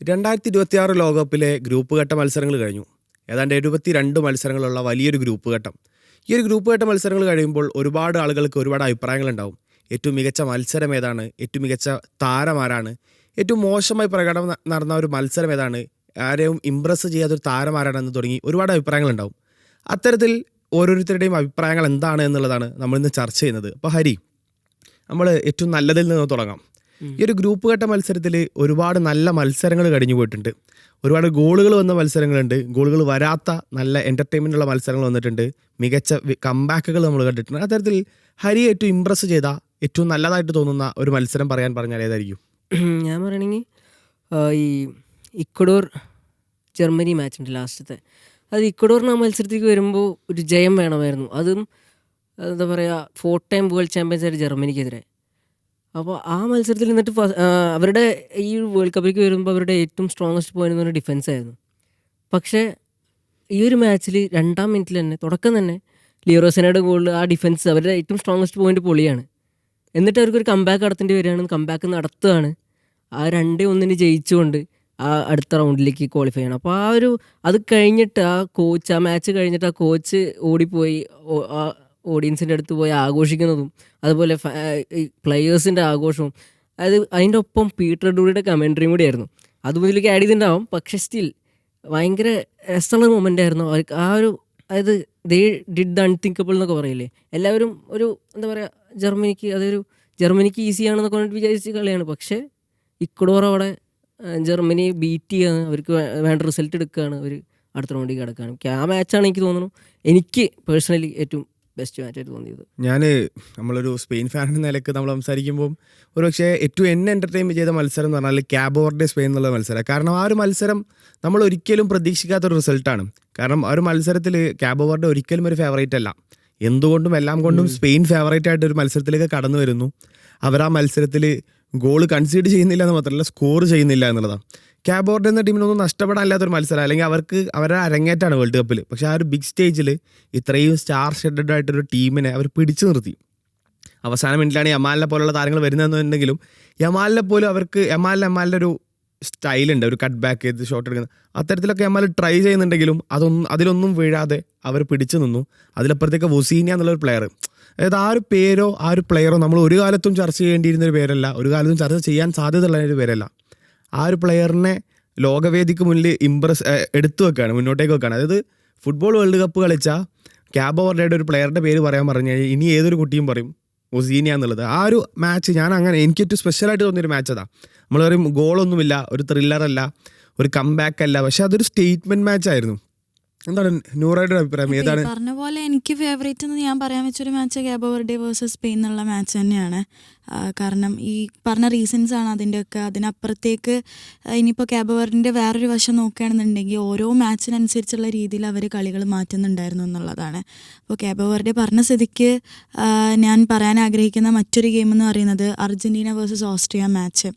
2026 ലോകകപ്പിലെ ഗ്രൂപ്പ് ഘട്ട മത്സരങ്ങൾ കഴിഞ്ഞു. ഏതാണ്ട് 72 മത്സരങ്ങളുള്ള വലിയൊരു ഗ്രൂപ്പ് ഘട്ടം. ഈ ഒരു ഗ്രൂപ്പ് ഘട്ട മത്സരങ്ങൾ കഴിയുമ്പോൾ ഒരുപാട് ആളുകൾക്ക് ഒരുപാട് അഭിപ്രായങ്ങളുണ്ടാവും. ഏറ്റവും മികച്ച മത്സരം ഏതാണ്, ഏറ്റവും മികച്ച താരം ആരാണ്, ഏറ്റവും മോശമായി പ്രകടനം നടന്ന ഒരു മത്സരം ഏതാണ്, ആരെയും ഇമ്പ്രസ് ചെയ്യാത്തൊരു താരം ആരാണെന്ന് തുടങ്ങി ഒരുപാട് അഭിപ്രായങ്ങളുണ്ടാവും. അത്തരത്തിൽ ഓരോരുത്തരുടെയും അഭിപ്രായങ്ങൾ എന്താണ് എന്നുള്ളതാണ് നമ്മളിന്ന് ചർച്ച ചെയ്യുന്നത്. അപ്പോൾ ഹരി, നമ്മൾ ഏറ്റവും നല്ലതിൽ നിന്ന് തുടങ്ങാം. ഈ ഒരു ഗ്രൂപ്പ് ഘട്ട മത്സരത്തിൽ ഒരുപാട് നല്ല മത്സരങ്ങൾ കഴിഞ്ഞു പോയിട്ടുണ്ട്. ഒരുപാട് ഗോളുകൾ വന്ന മത്സരങ്ങളുണ്ട്, ഗോളുകൾ വരാത്ത നല്ല എൻ്റർടൈൻമെൻ്റ് ഉള്ള മത്സരങ്ങൾ വന്നിട്ടുണ്ട്, മികച്ച കംബാക്കുകൾ നമ്മൾ കണ്ടിട്ടുണ്ട്. അത്തരത്തിൽ ഹരി ഏറ്റവും ഇമ്പ്രസ് ചെയ്ത, ഏറ്റവും നല്ലതായിട്ട് തോന്നുന്ന ഒരു മത്സരം പറഞ്ഞാൽ ഏതായിരിക്കും? ഞാൻ പറയണമെങ്കിൽ ഈ ഇക്വഡോർ ജർമ്മനി മാച്ച് ഉണ്ട് ലാസ്റ്റത്തെ. അത് ഇക്വഡോറിന് ആ മത്സരത്തേക്ക് വരുമ്പോൾ ഒരു ജയം വേണമായിരുന്നു. അതും എന്താ പറയുക, 4 ടൈം വേൾഡ് ചാമ്പ്യൻസ് ആയിട്ട് ജർമ്മനിക്കെതിരെ. അപ്പോൾ ആ മത്സരത്തിൽ നിന്നിട്ട് അവരുടെ ഈ വേൾഡ് കപ്പിലേക്ക് വരുമ്പോൾ അവരുടെ ഏറ്റവും സ്ട്രോങ്ങസ്റ്റ് പോയിന്റ് എന്ന് പറഞ്ഞാൽ ഡിഫൻസ് ആയിരുന്നു. പക്ഷേ ഈ ഒരു മാച്ചിൽ 2-ാം മിനിറ്റിൽ തന്നെ, തുടക്കം തന്നെ ലിയോറോസനയുടെ ഗോളിൽ ആ ഡിഫൻസ് അവരുടെ ഏറ്റവും സ്ട്രോങ്ങസ്റ്റ് പോയിന്റ് പൊളിയാണ്. എന്നിട്ട് അവർക്കൊരു കംബാക്ക് നടത്തേണ്ടി വരികയാണ്. കംബാക്ക് നടത്തുകയാണ്. ആ 2-1 ജയിച്ചുകൊണ്ട് ആ അടുത്ത റൗണ്ടിലേക്ക് ക്വാളിഫൈ ചെയ്യണം. അപ്പോൾ അത് കഴിഞ്ഞിട്ട് ആ മാച്ച് കഴിഞ്ഞിട്ട് ആ കോച്ച് ഓടിപ്പോയി ഓഡിയൻസിൻ്റെ അടുത്ത് പോയി ആഘോഷിക്കുന്നതും, അതുപോലെ പ്ലെയേഴ്സിൻ്റെ ആഘോഷവും, അതിൻ്റെ ഒപ്പം പീറ്റർ ഡൂറിയുടെ കമൻട്രിയും കൂടി ആയിരുന്നു. അതും ഇതിലേക്ക് ആഡ് ചെയ്തിട്ടുണ്ടാവും. പക്ഷേ സ്റ്റിൽ ഭയങ്കര രസമുള്ള മൊമെൻ്റ് ആയിരുന്നു. അവർക്ക് അതായത് ദേ ഡിഡ് ദ അൺതിങ്കബിൾ എന്നൊക്കെ പറയില്ലേ, എല്ലാവരും ഒരു എന്താ പറയുക, ജർമ്മനിക്ക് ഈസിയാണെന്നൊക്കെ വിചാരിച്ച കളിയാണ്. പക്ഷേ ഇക്വഡോർ അവിടെ ജർമ്മനി ബീറ്റ് ചെയ്യാണ്, അവർക്ക് വേണ്ട റിസൾട്ട് എടുക്കുകയാണ്, അവർ അടുത്ത റൗണ്ടിൽ കിടക്കുകയാണ്. ആ മാച്ചാണ് എനിക്ക് തോന്നുന്നു, എനിക്ക് പേഴ്സണലി ഏറ്റവും ബെസ്റ്റ് മാച്ചായിട്ട് തോന്നിയത്. നമ്മളൊരു സ്പെയിൻ ഫാൻ എന്ന നിലയ്ക്ക് നമ്മൾ സംസാരിക്കുമ്പോൾ ഒരുപക്ഷെ ഏറ്റവും എന്നെ എൻ്റർടൈൻ ചെയ്ത മത്സരം എന്ന് പറഞ്ഞാൽ ക്യാബോ വെർഡെ സ്പെയിൻ എന്നുള്ള മത്സരം. കാരണം ആ ഒരു മത്സരം നമ്മൾ ഒരിക്കലും പ്രതീക്ഷിക്കാത്തൊരു റിസൾട്ടാണ്. കാരണം ആ ഒരു മത്സരത്തിൽ ക്യാബോ വെർഡെ ഒരിക്കലും ഒരു ഫേവറേറ്റ് അല്ല. എന്തുകൊണ്ടും എല്ലാം കൊണ്ടും സ്പെയിൻ ഫേവറേറ്റ് ആയിട്ട് ഒരു മത്സരത്തിലേക്ക് കടന്നു വരുന്നു. അവർ ആ മത്സരത്തിൽ ഗോൾ കൺസീഡ് ചെയ്യുന്നില്ല എന്ന് മാത്രമല്ല, സ്കോർ ചെയ്യുന്നില്ല എന്നുള്ളതാണ്. ക്യാബോ വെർഡെ എന്ന ടീമിനൊന്നും നഷ്ടപ്പെടാനില്ലാത്തൊരു മത്സരം, അല്ലെങ്കിൽ അവരുടെ അരങ്ങേറ്റാണ് വേൾഡ് കപ്പിൽ. പക്ഷേ ആ ഒരു ബിഗ് സ്റ്റേജിൽ ഇത്രയും സ്റ്റാർ ഷെഡഡ് ആയിട്ടൊരു ടീമിനെ അവർ പിടിച്ചു നിർത്തി. അവസാന മിനിറ്റിലാണ് യമാലിനെ പോലുള്ള താരങ്ങൾ വരുന്നതെന്നുണ്ടെങ്കിലും യമാലിനെ പോലും യമാലിൻ്റെ ഒരു സ്റ്റൈലുണ്ട്, ഒരു കട്ട് ബാക്ക് ചെയ്ത് ഷോട്ട് എടുക്കുന്നത്. അത്തരത്തിലൊക്കെ യമാൽ ട്രൈ ചെയ്യുന്നുണ്ടെങ്കിലും അതിലൊന്നും വീഴാതെ അവർ പിടിച്ചു നിന്നു. അതിലപ്പുറത്തേക്ക് വൊസീനിയ എന്നുള്ളൊരു പ്ലെയർ, അതായത് ആ ഒരു പേരോ ആ ഒരു പ്ലെയറോ നമ്മൾ ഒരു കാലത്തും ചർച്ച ചെയ്യേണ്ടിയിരുന്നൊരു പേരല്ല, ഒരു കാലത്തും ചർച്ച ചെയ്യാൻ സാധ്യതയുള്ള ഒരു പേരല്ല. ആ ഒരു പ്ലെയറിനെ ലോകവേദിക്ക് മുന്നിൽ എടുത്തു വെക്കുകയാണ്, മുന്നോട്ടേക്ക് വെക്കുകയാണ്. അതായത് ഫുട്ബോൾ വേൾഡ് കപ്പ് കളിച്ച ക്യാബോ വെർഡെയുടെ ഒരു പ്ലെയറിൻ്റെ പേര് പറഞ്ഞു കഴിഞ്ഞാൽ ഇനി ഏതൊരു കുട്ടിയും പറയും വൊസീനിയ എന്നുള്ളത്. ആ ഒരു മാച്ച് എനിക്ക് ഏറ്റവും സ്പെഷ്യലായിട്ട് തോന്നിയൊരു മാച്ച് അതാ. നമ്മൾ പറയും ഗോളൊന്നുമില്ല, ഒരു ത്രില്ലറല്ല, ഒരു കംബാക്ക് അല്ല, പക്ഷെ അതൊരു സ്റ്റേറ്റ്മെൻറ്റ് മാച്ചായിരുന്നു. എന്താണ് നൂറയുടെ അഭിപ്രായം? ഏതാണ് പറഞ്ഞ പോലെ എനിക്ക് ഫേവറേറ്റ് എന്ന് ഞാൻ പറയാൻ വെച്ചൊരു മാച്ച് ക്യാബോ വെർഡെ വേഴ്സസ് സ്പെയിൻ എന്നുള്ള മാച്ച് തന്നെയാണ്. കാരണം ഈ പറഞ്ഞ റീസൺസ് ആണ് അതിൻ്റെയൊക്കെ. അതിനപ്പുറത്തേക്ക് ഇനിയിപ്പോൾ ക്യാബോ വെർഡെൻ്റെ വേറൊരു വശം നോക്കുകയാണെന്നുണ്ടെങ്കിൽ ഓരോ മാച്ചിനനുസരിച്ചുള്ള രീതിയിൽ അവർ കളികൾ മാറ്റുന്നുണ്ടായിരുന്നു എന്നുള്ളതാണ്. അപ്പോൾ ക്യാബോ വെർഡെ പറഞ്ഞ സ്ഥിതിക്ക് ഞാൻ പറയാൻ ആഗ്രഹിക്കുന്ന മറ്റൊരു ഗെയിം എന്ന് പറയുന്നത് അർജൻറ്റീന വേഴ്സസ് ഓസ്ട്രിയ മാച്ച്.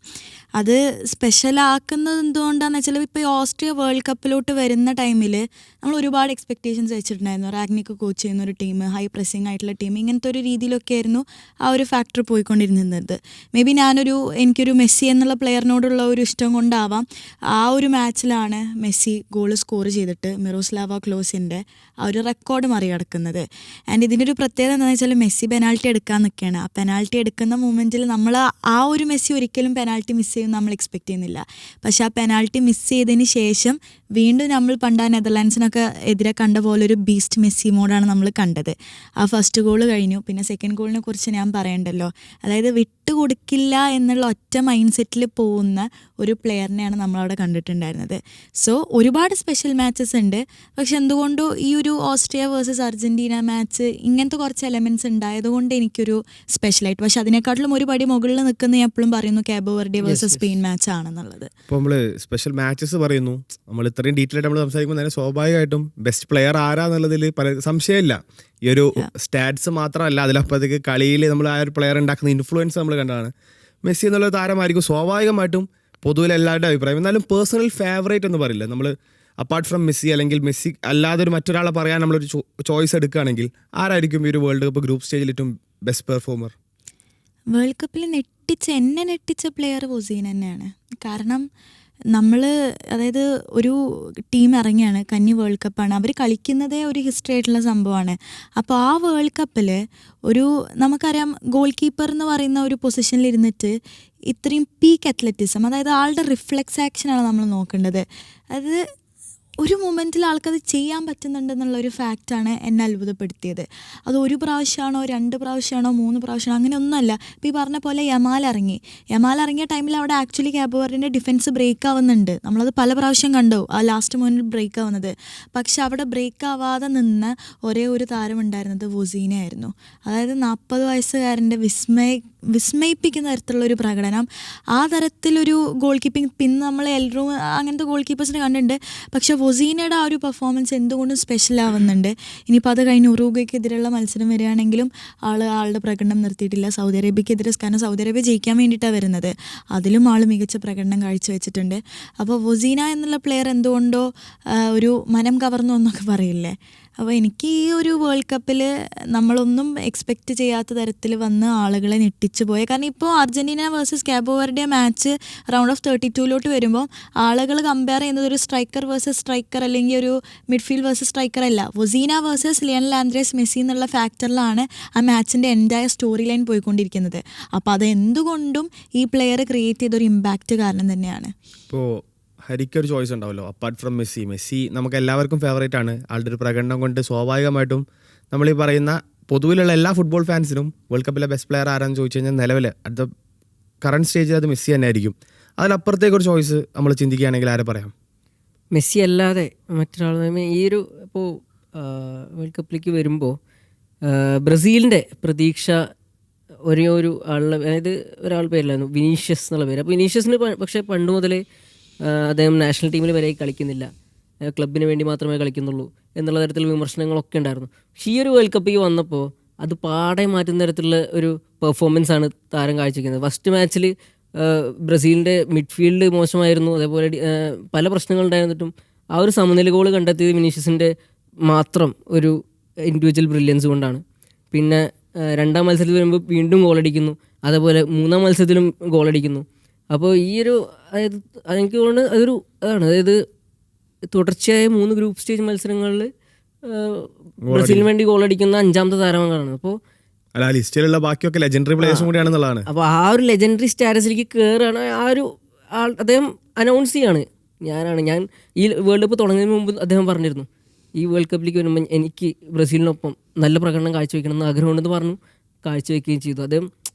അത് സ്പെഷ്യലാക്കുന്നത് എന്തുകൊണ്ടാണെന്ന് വെച്ചാൽ, ഇപ്പോൾ ഈ ഓസ്ട്രിയ വേൾഡ് കപ്പിലോട്ട് വരുന്ന ടൈമിൽ നമ്മൾ ഒരുപാട് എക്സ്പെക്റ്റേഷൻസ് വെച്ചിട്ടുണ്ടായിരുന്നു. റാഗ്നിക്ക് കോച്ച് ചെയ്യുന്ന ഒരു ടീം, ഹൈ പ്രസ്സിങ് ആയിട്ടുള്ള ടീം, ഇങ്ങനത്തെ ഒരു രീതിയിലൊക്കെ ആയിരുന്നു ആ ഒരു ഫാക്ടർ പോയിക്കൊണ്ടിരുന്നത്. മേ ബി എനിക്കൊരു മെസ്സി എന്നുള്ള പ്ലെയറിനോടുള്ള ഒരു ഇഷ്ടം കൊണ്ടാവാം, ആ ഒരു മാച്ചിലാണ് മെസ്സി ഗോൾ സ്കോർ ചെയ്തിട്ട് മിറോസ്ലാവ ക്ലോസിൻ്റെ ആ ഒരു റെക്കോർഡ് മറികടക്കുന്നത്. ആൻഡ് ഇതിൻ്റെ ഒരു പ്രത്യേകത എന്താണെന്ന് വെച്ചാൽ, മെസ്സി പെനാൽറ്റി എടുക്കാൻ നിൽക്കുകയാണ്. ആ പെനാൽറ്റി എടുക്കുന്ന മൂമെൻറ്റിൽ നമ്മൾ ആ ഒരു മെസ്സി ഒരിക്കലും പെനാൽറ്റി മിസ് ചെയ്യും നമ്മൾ എക്സ്പെക്റ്റ് ചെയ്യുന്നില്ല. പക്ഷെ ആ പെനാൽറ്റി മിസ് ചെയ്തതിന് ശേഷം വീണ്ടും നമ്മൾ പണ്ട് ആ നെതർലാൻഡ്സിനൊക്കെ എതിരെ കണ്ട പോലെ ഒരു ബീസ്റ്റ് മെസ്സി മോഡാണ് നമ്മൾ കണ്ടത്. ആ ഫസ്റ്റ് ഗോൾ കഴിഞ്ഞു, പിന്നെ സെക്കൻഡ് ഗോളിനെ കുറിച്ച് ഞാൻ പറയണ്ടല്ലോ. അതായത് വിട്ടുകൊടുക്കില്ല എന്നുള്ള ഒറ്റ മൈൻഡ് സെറ്റിൽ പോകുന്ന ഒരു പ്ലെയറിനെയാണ് നമ്മളവിടെ കണ്ടിട്ടുണ്ടായിരുന്നത്. സോ ഒരുപാട് സ്പെഷ്യൽ മാച്ചസ് ഉണ്ട്. പക്ഷെ എന്തുകൊണ്ടോ ഈ ഒരു ഓസ്ട്രിയ വേഴ്സസ് അർജൻറ്റീന മാച്ച് ഇങ്ങനത്തെ കുറച്ച് എലമെൻറ്റ്സ് ഉണ്ടായതുകൊണ്ട് എനിക്കൊരു സ്പെഷ്യലായിട്ട്, പക്ഷെ അതിനെക്കാട്ടിലും ഒരു പടി മുകളിൽ നിൽക്കുന്ന ഞാൻ എപ്പോഴും പറയുന്നു ക്യാബോ വെർഡെ വേഴ്സസ് സ്പെയിൻ മാച്ച് ആണെന്നുള്ളത്. ഇപ്പോൾ നമ്മൾ സ്പെഷ്യൽ മാച്ചസ് പറയുന്നു, നമ്മൾ ഇത്രയും ഡീറ്റെയിൽ ആയിട്ട് നമ്മൾ സംസാരിക്കുമ്പോൾ തന്നെ സ്വാഭാവികമായിട്ടും ബെസ്റ്റ് പ്ലെയർ ആരാന്നുള്ളതിൽ പല സംശയമില്ല. ഈ ഒരു സ്റ്റാറ്റ്സ് മാത്രമല്ല, അതിലപ്പുറത്തേക്ക് കളിയിൽ നമ്മൾ ആ ഒരു പ്ലെയർ ഉണ്ടാക്കുന്ന ഇൻഫ്ലുവൻസ് നമ്മൾ കണ്ടതാണ്. മെസ്സി എന്നുള്ള താരമായിരിക്കും സ്വാഭാവികമായിട്ടും പൊതുവിൽ എല്ലാവരുടെ അഭിപ്രായം. എന്നാലും പേഴ്സണൽ ഫേവറേറ്റ് എന്ന് പറയില്ല നമ്മൾ. അപ്പാർട്ട് ഫ്രം മെസ്സി, അല്ലെങ്കിൽ മെസ്സി അല്ലാതെ ഒരു മറ്റൊരാളെ പറയാൻ നമ്മളൊരു ചോയ്സ് എടുക്കുകയാണെങ്കിൽ ആരായിരിക്കും ഈ ഒരു വേൾഡ് കപ്പ് ഗ്രൂപ്പ് സ്റ്റേജിൽ ഏറ്റവും ബെസ്റ്റ് പെർഫോമർ? വേൾഡ് കപ്പിൽ എന്നെ ഞെട്ടിച്ച പ്ലെയർ വൊസീൻ തന്നെയാണ്. കാരണം നമ്മൾ അതായത് ഒരു ടീം ഇറങ്ങിയാണ്, കന്നി വേൾഡ് കപ്പാണ്, അവർ കളിക്കുന്നതേ ഒരു ഹിസ്റ്ററി ആയിട്ടുള്ള സംഭവമാണ്. അപ്പോൾ ആ വേൾഡ് കപ്പിൽ നമുക്കറിയാം ഗോൾ കീപ്പർ എന്ന് പറയുന്ന ഒരു പൊസിഷനിൽ ഇരുന്നിട്ട് ഇത്രയും പീക്ക് അത്ലറ്റിസം, അതായത് ആളുടെ റിഫ്ലെക്സ് ആക്ഷനാണ് നമ്മൾ നോക്കേണ്ടത്. അത് ഒരു മൊമെൻറ്റിൽ ആൾക്കത് ചെയ്യാൻ പറ്റുന്നുണ്ടെന്നുള്ളൊരു ഫാക്റ്റാണ് എന്നെ അത്ഭുതപ്പെടുത്തിയത്. അത് 1 പ്രാവശ്യമാണോ 2 പ്രാവശ്യമാണോ 3 പ്രാവശ്യമാണോ അങ്ങനെയൊന്നുമല്ല. ഇപ്പോൾ ഈ പറഞ്ഞ പോലെ യമാൽ ഇറങ്ങിയ ടൈമിൽ അവിടെ ആക്ച്വലി ക്യാബ് വെർഡിൻ്റെ ഡിഫൻസ് ബ്രേക്ക് ആവുന്നുണ്ട്. നമ്മളത് പല പ്രാവശ്യം കണ്ടു, ആ ലാസ്റ്റ് മൊമെൻറ്റിൽ ബ്രേക്ക് ആവുന്നത്. പക്ഷെ അവിടെ ബ്രേക്ക് ആവാതെ നിന്ന് ഒരേ ഒരു താരമുണ്ടായിരുന്നത് വൊസീനയായിരുന്നു. അതായത് 40 വയസ്സുകാരൻ്റെ വിസ്മയിപ്പിക്കുന്ന തരത്തിലുള്ളൊരു പ്രകടനം. ആ തരത്തിലൊരു ഗോൾ കീപ്പിംഗ് പിന്നെ നമ്മൾ എൽറൂം അങ്ങനത്തെ ഗോൾ കീപ്പേഴ്സിനെ കണ്ടിട്ടുണ്ട്. പക്ഷെ വൊസീനയുടെ ആ ഒരു പെർഫോമൻസ് എന്തുകൊണ്ടും സ്പെഷ്യൽ ആവുന്നുണ്ട്. ഇനിയിപ്പോൾ അത് കഴിഞ്ഞ് ഉറുഗ്വേക്കെതിരെയുള്ള മത്സരം വരികയാണെങ്കിലും ആളുടെ പ്രകടനം നിർത്തിയിട്ടില്ല. സൗദി അറേബ്യക്കെതിരെ, കാരണം സൗദി അറേബ്യ ജയിക്കാൻ വേണ്ടിയിട്ടാണ് വരുന്നത്, അതിലും മികച്ച പ്രകടനം കാഴ്ചവെച്ചിട്ടുണ്ട്. അപ്പോൾ വൊസീന എന്നുള്ള പ്ലെയർ എന്തുകൊണ്ടോ ഒരു മനം കവർന്നു എന്നൊക്കെ പറയില്ലേ. അപ്പോൾ എനിക്ക് ഈ ഒരു വേൾഡ് കപ്പിൽ നമ്മളൊന്നും എക്സ്പെക്റ്റ് ചെയ്യാത്ത തരത്തിൽ വന്ന് ആളുകളെ ഞെട്ടിച്ചു പോയ, കാരണം ഇപ്പോൾ Argentina versus cab Verde match round of 32 വരുമ്പോൾ ആളുകൾ കമ്പയർ ചെയ്യുന്നത് ഒരു സ്ട്രൈക്കർ വേഴ്സസ് സ്ട്രൈക്കർ അല്ലെങ്കിൽ ഒരു മിഡ്ഫീൽഡ് വേഴ്സസ് സ്ട്രൈക്കർ അല്ല, വൊസീന വേഴ്സസ് ലിയണൽ ആൻഡ്രേസ് മെസ്സി എന്നുള്ള ഫാക്ടറിലാണ് ആ മാച്ചിൻ്റെ എൻറ്റയർ സ്റ്റോറി ലൈൻ പോയിക്കൊണ്ടിരിക്കുന്നത്. അപ്പോൾ അത് എന്തുകൊണ്ടും ഈ പ്ലെയർ ക്രിയേറ്റ് ചെയ്തൊരു ഇമ്പാക്റ്റ് കാരണം തന്നെയാണ്. ഇപ്പോൾ ഹരിക്കൊരു ചോയ്സ് ഉണ്ടാവല്ലോ അപ്പാർട്ട് ഫ്രം മെസ്സി നമുക്ക് എല്ലാവർക്കും ഫേവറേറ്റ് ആണ്. ആളുടെ ഒരു പ്രകടനം കൊണ്ട് സ്വാഭാവികമായിട്ടും നമ്മൾ ഈ പറയുന്ന പൊതുവിലുള്ള എല്ലാ ഫുട്ബോൾ ഫാൻസിനും വേൾഡ് കപ്പിലെ ബെസ്റ്റ് പ്ലെയർ ആരാന്ന് ചോദിച്ചു കഴിഞ്ഞാൽ നിലവിൽ അടുത്ത കറണ്ട് സ്റ്റേജിൽ അത് മെസ്സി തന്നെ ആയിരിക്കും. അതിലപ്പുറത്തേക്കൊരു ചോയ്സ് നമ്മൾ ചിന്തിക്കുകയാണെങ്കിൽ ആരെ പറയാം? മെസ്സി അല്ലാതെ മറ്റൊരാൾ ഈ ഒരു ഇപ്പോൾ വേൾഡ് കപ്പിലേക്ക് വരുമ്പോൾ ബ്രസീലിൻ്റെ പ്രതീക്ഷ ഒരേ ഒരു ആളുടെ, അതായത് ഒരാൾ പേരിലായിരുന്നു വിനീഷ്യസ് എന്നുള്ള പേര്. അപ്പോൾ വിനീഷ്യസിന് പക്ഷേ പണ്ട് മുതലേ അദ്ദേഹം നാഷണൽ ടീമിൽ വരെ കളിക്കുന്നില്ല, ക്ലബിന് വേണ്ടി മാത്രമേ കളിക്കുന്നുള്ളൂ എന്നുള്ള തരത്തിൽ വിമർശനങ്ങളൊക്കെ ഉണ്ടായിരുന്നു. പക്ഷേ ഈ ഒരു വേൾഡ് കപ്പിൽ വന്നപ്പോൾ അത് പാടെ മാറ്റുന്ന തരത്തിലുള്ള ഒരു പെർഫോമൻസ് ആണ് താരം കാഴ്ചവെക്കുന്നത്. ഫസ്റ്റ് മാച്ചിൽ ബ്രസീലിൻ്റെ മിഡ്ഫീൽഡ് മോശമായിരുന്നു, അതേപോലെ പല പ്രശ്നങ്ങളുണ്ടായിരുന്നിട്ടും ആ ഒരു സമനില ഗോൾ കണ്ടെത്തിയത് വിനീഷ്യസിൻ്റെ മാത്രം ഒരു ഇൻഡിവിജ്വൽ ബ്രില്യൻസ് കൊണ്ടാണ്. പിന്നെ രണ്ടാം മത്സരത്തിൽ വരുമ്പോൾ വീണ്ടും ഗോളടിക്കുന്നു, അതേപോലെ മൂന്നാം മത്സരത്തിലും ഗോളടിക്കുന്നു. അപ്പോൾ ഈ ഒരു അതായത് എനിക്ക് തോന്നുന്നത് അതൊരു അതാണ്, അതായത് തുടർച്ചയായ 3 ഗ്രൂപ്പ് സ്റ്റേജ് മത്സരങ്ങളിൽ ബ്രസീലിന് വേണ്ടി ഗോളടിക്കുന്ന 5ാമത്തെ താരമാണ്. അപ്പോൾ അല്ല ലിസ്റ്റിലുള്ള ബാക്കിയൊക്കെ ലെജൻഡറി പ്ലേയേഴ്സും കൂടിയാണെന്നുള്ളതാണ്. അപ്പോൾ ആ ഒരു ലെജൻഡറി സ്റ്റാറ്റസിലേക്ക് കയറുകയാണ് ആ ഒരു ആൾ. അദ്ദേഹം അനൗൺസ് ചെയ്യാണ് ഞാൻ ഈ വേൾഡ് കപ്പ് തുടങ്ങുന്നതിന് മുമ്പ് അദ്ദേഹം പറഞ്ഞിരുന്നു ഈ വേൾഡ് കപ്പിലേക്ക് വരുമ്പോൾ എനിക്ക് ബ്രസീലിനൊപ്പം നല്ല പ്രകടനം കാഴ്ചവെക്കണമെന്ന് ആഗ്രഹമുണ്ടെന്ന് പറഞ്ഞു, കാഴ്ചവെക്കുകയും ചെയ്തു. അദ്ദേഹം